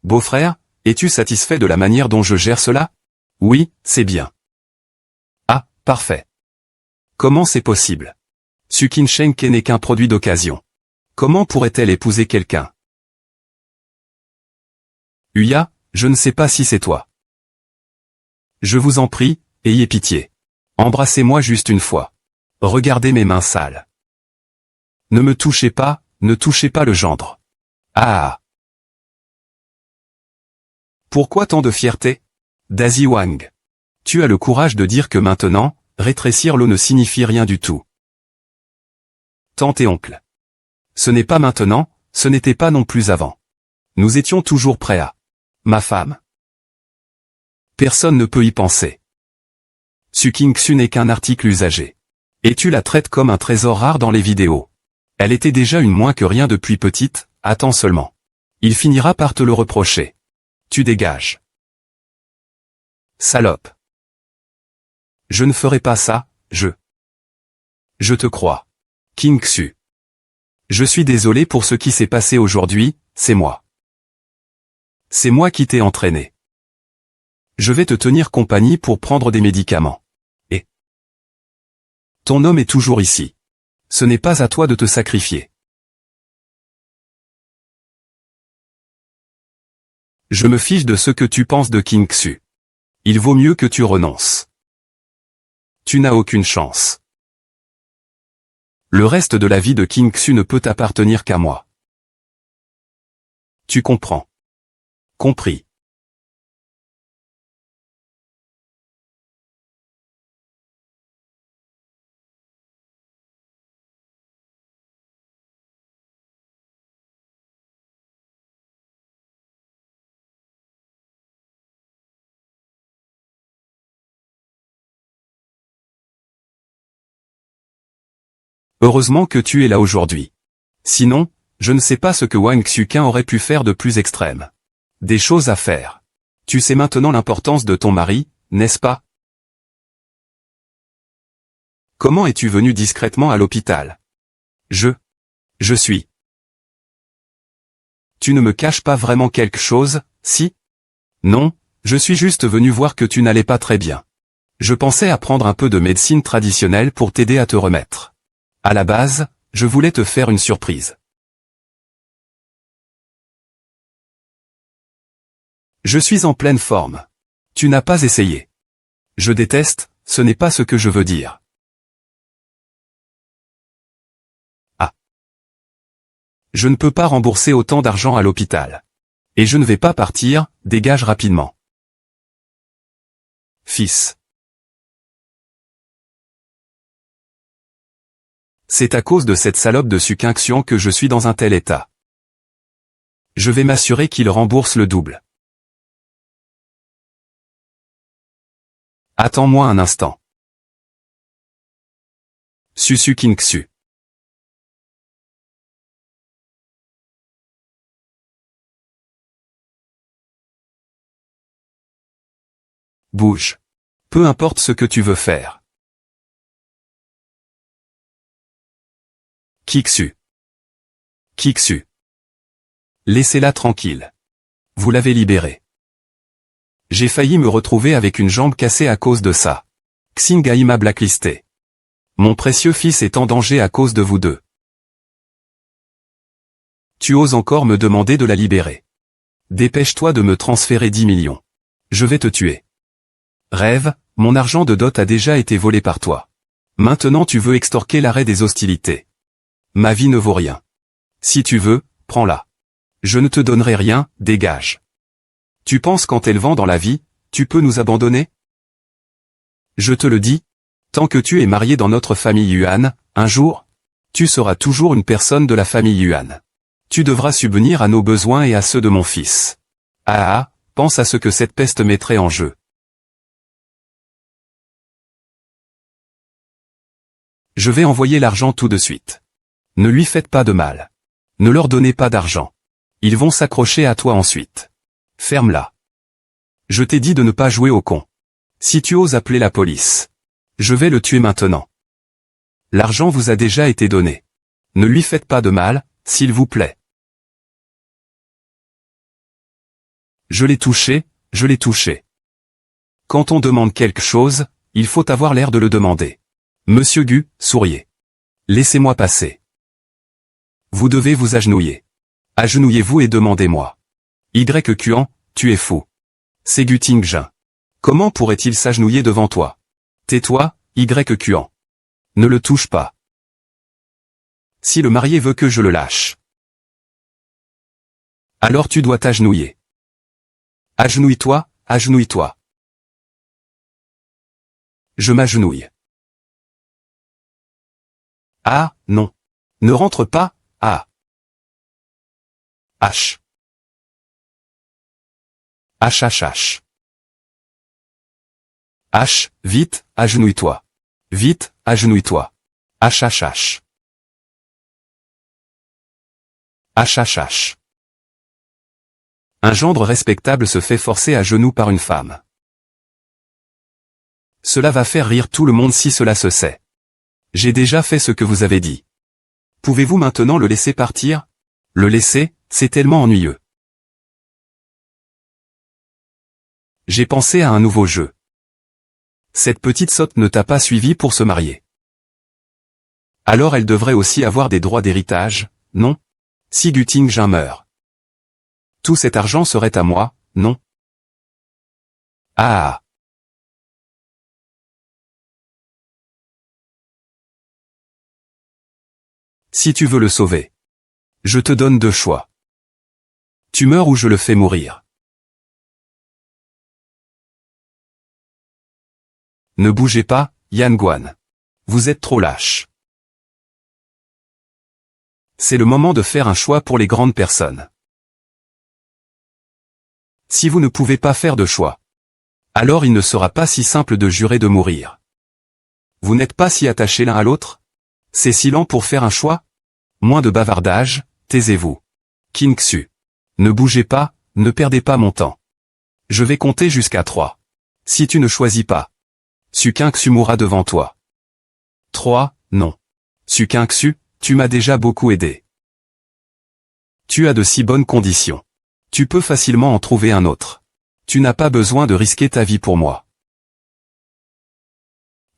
Speaker 1: Beau-frère, es-tu satisfait de la manière dont je gère cela? Oui, c'est bien. Ah, parfait. Comment c'est possible? Su Qiangxu n'est qu'un produit d'occasion. Comment pourrait-elle épouser quelqu'un? Uya, je ne sais pas si c'est toi. Je vous en prie, ayez pitié. Embrassez-moi juste une fois. Regardez mes mains sales. Ne me touchez pas, ne touchez pas le gendre. Ah. Pourquoi tant de fierté? Daisy Wang. Tu as le courage de dire que maintenant, rétrécir l'eau ne signifie rien du tout. Tante et oncle. Ce n'est pas maintenant, ce n'était pas non plus avant. Nous étions toujours prêts à... Ma femme. Personne ne peut y penser. Su King-Su n'est qu'un article usagé. Et tu la traites comme un trésor rare dans les vidéos. Elle était déjà une moins que rien depuis petite, attends seulement. Il finira par te le reprocher. Tu dégages. Salope. Je ne ferai pas ça, je te crois. King-Su. Je suis désolé pour ce qui s'est passé aujourd'hui, c'est moi. C'est moi qui t'ai entraîné. Je vais te tenir compagnie pour prendre des médicaments. Et ton homme est toujours ici. Ce n'est pas à toi de te sacrifier. Je me fiche de ce que tu penses de King-Su. Il vaut mieux que tu renonces. Tu n'as aucune chance. Le reste de la vie de King-Su ne peut appartenir qu'à moi. Tu comprends. Compris. Heureusement que tu es là aujourd'hui. Sinon, je ne sais pas ce que Wang Xuqin aurait pu faire de plus extrême. Des choses à faire. Tu sais maintenant l'importance de ton mari, n'est-ce pas? Comment es-tu venu discrètement à l'hôpital? Je suis. Tu ne me caches pas vraiment quelque chose, si? Non, je suis juste venu voir que tu n'allais pas très bien. Je pensais apprendre un peu de médecine traditionnelle pour t'aider à te remettre. À la base, je voulais te faire une surprise. Je suis en pleine forme. Tu n'as pas essayé. Je déteste, ce n'est pas ce que je veux dire. Ah. Je ne peux pas rembourser autant d'argent à l'hôpital. Et je ne vais pas partir, dégage rapidement. Fils. C'est à cause de cette salope de Su King-Su que je suis dans un tel état. Je vais m'assurer qu'il rembourse le double. Attends-moi un instant. Su King-Su. Bouge. Peu importe ce que tu veux faire. King-Su. King-Su. Laissez-la tranquille. Vous l'avez libérée. J'ai failli me retrouver avec une jambe cassée à cause de ça. Xingai m'a blacklisté. Mon précieux fils est en danger à cause de vous deux. Tu oses encore me demander de la libérer. Dépêche-toi de me transférer 10 millions. Je vais te tuer. Rêve, mon argent de dot a déjà été volé par toi. Maintenant tu veux extorquer l'arrêt des hostilités. Ma vie ne vaut rien. Si tu veux, prends-la. Je ne te donnerai rien, dégage. Tu penses quand elle vend dans la vie, tu peux nous abandonner? Je te le dis, tant que tu es marié dans notre famille Yuan, un jour, tu seras toujours une personne de la famille Yuan. Tu devras subvenir à nos besoins et à ceux de mon fils. Ah, pense à ce que cette peste mettrait en jeu. Je vais envoyer l'argent tout de suite. Ne lui faites pas de mal. Ne leur donnez pas d'argent. Ils vont s'accrocher à toi ensuite. Ferme-la. Je t'ai dit de ne pas jouer au con. Si tu oses appeler la police, je vais le tuer maintenant. L'argent vous a déjà été donné. Ne lui faites pas de mal, s'il vous plaît. Je l'ai touché, je l'ai touché. Quand on demande quelque chose, il faut avoir l'air de le demander. Monsieur Gu, souriez. Laissez-moi passer. Vous devez vous agenouiller. Agenouillez-vous et demandez-moi. Q-Quan, tu es fou. C'est Gu Tingjin. Comment pourrait-il s'agenouiller devant toi? Tais-toi, Q-Quan. Ne le touche pas. Si le marié veut que je le lâche, alors tu dois t'agenouiller. Agenouille-toi, agenouille-toi. Je m'agenouille. Ah, non. Ne rentre pas, ah. H. H H H. H, vite, agenouille-toi. Vite, agenouille-toi. H H H. H H H. Un gendre respectable se fait forcer à genoux par une femme. Cela va faire rire tout le monde si cela se sait. J'ai déjà fait ce que vous avez dit. Pouvez-vous maintenant le laisser partir? Le laisser, c'est tellement ennuyeux. J'ai pensé à un nouveau jeu. Cette petite sotte ne t'a pas suivi pour se marier. Alors elle devrait aussi avoir des droits d'héritage, non? Si Göttingen meurt. Tout cet argent serait à moi, non? Ah. Si tu veux le sauver. Je te donne deux choix. Tu meurs ou je le fais mourir. Ne bougez pas, Yan Guan. Vous êtes trop lâche. C'est le moment de faire un choix pour les grandes personnes. Si vous ne pouvez pas faire de choix, alors il ne sera pas si simple de jurer de mourir. Vous n'êtes pas si attachés l'un à l'autre? C'est si lent pour faire un choix? Moins de bavardage, taisez-vous. Qin Xu. Ne bougez pas, ne perdez pas mon temps. Je vais compter jusqu'à 3. Si tu ne choisis pas, Su Qingxu mourra devant toi. 3, non. Su Qingxu, tu m'as déjà beaucoup aidé. Tu as de si bonnes conditions. Tu peux facilement en trouver un autre. Tu n'as pas besoin de risquer ta vie pour moi.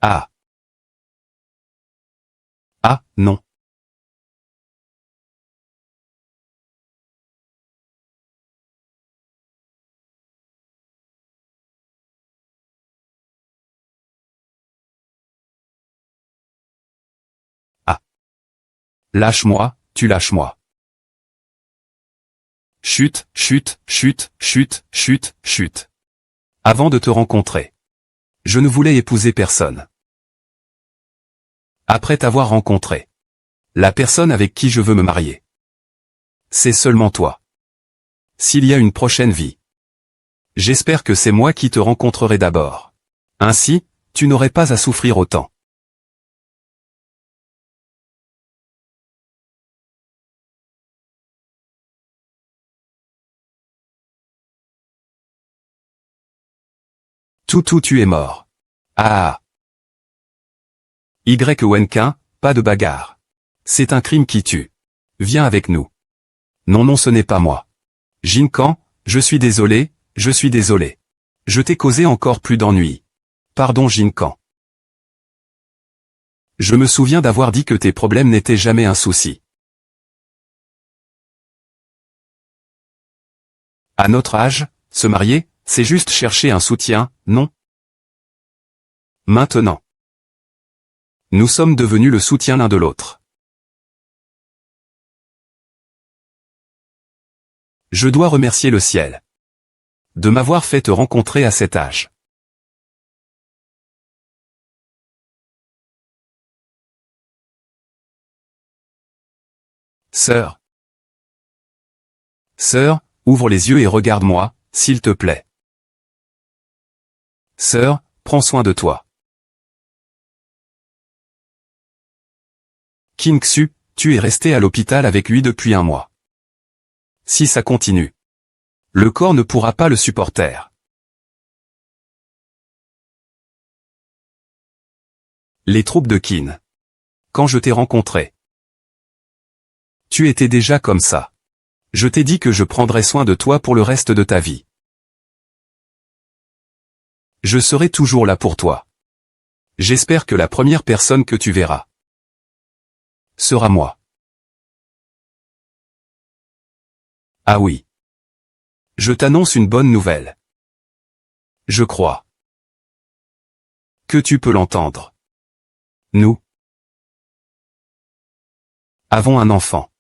Speaker 1: Ah. Ah, non. Ah. Lâche-moi, tu lâches-moi. Chut, chut, chut, chut, chut, chut. Avant de te rencontrer, je ne voulais épouser personne. Après t'avoir rencontré, la personne avec qui je veux me marier, c'est seulement toi. S'il y a une prochaine vie, j'espère que c'est moi qui te rencontrerai d'abord. Ainsi, tu n'aurais pas à souffrir autant. Tout tu es mort. Ah. Y Wenquin, pas de bagarre. C'est un crime qui tue. Viens avec nous. Non non ce n'est pas moi. Jinkan, je suis désolé, je suis désolé. Je t'ai causé encore plus d'ennuis. Pardon Jinkan. Je me souviens d'avoir dit que tes problèmes n'étaient jamais un souci. À notre âge, se marier, c'est juste chercher un soutien, non? Maintenant, nous sommes devenus le soutien l'un de l'autre. Je dois remercier le ciel de m'avoir fait te rencontrer à cet âge. Sœur. Sœur, ouvre les yeux et regarde-moi, s'il te plaît. Sœur, prends soin de toi. Qin Xu, tu es resté à l'hôpital avec lui depuis 1 mois. Si ça continue, le corps ne pourra pas le supporter. Les troupes de Qin. Quand je t'ai rencontré, tu étais déjà comme ça. Je t'ai dit que je prendrais soin de toi pour le reste de ta vie. Je serai toujours là pour toi. J'espère que la première personne que tu verras sera moi. Ah oui. Je t'annonce une bonne nouvelle. Je crois que tu peux l'entendre. Nous avons un enfant.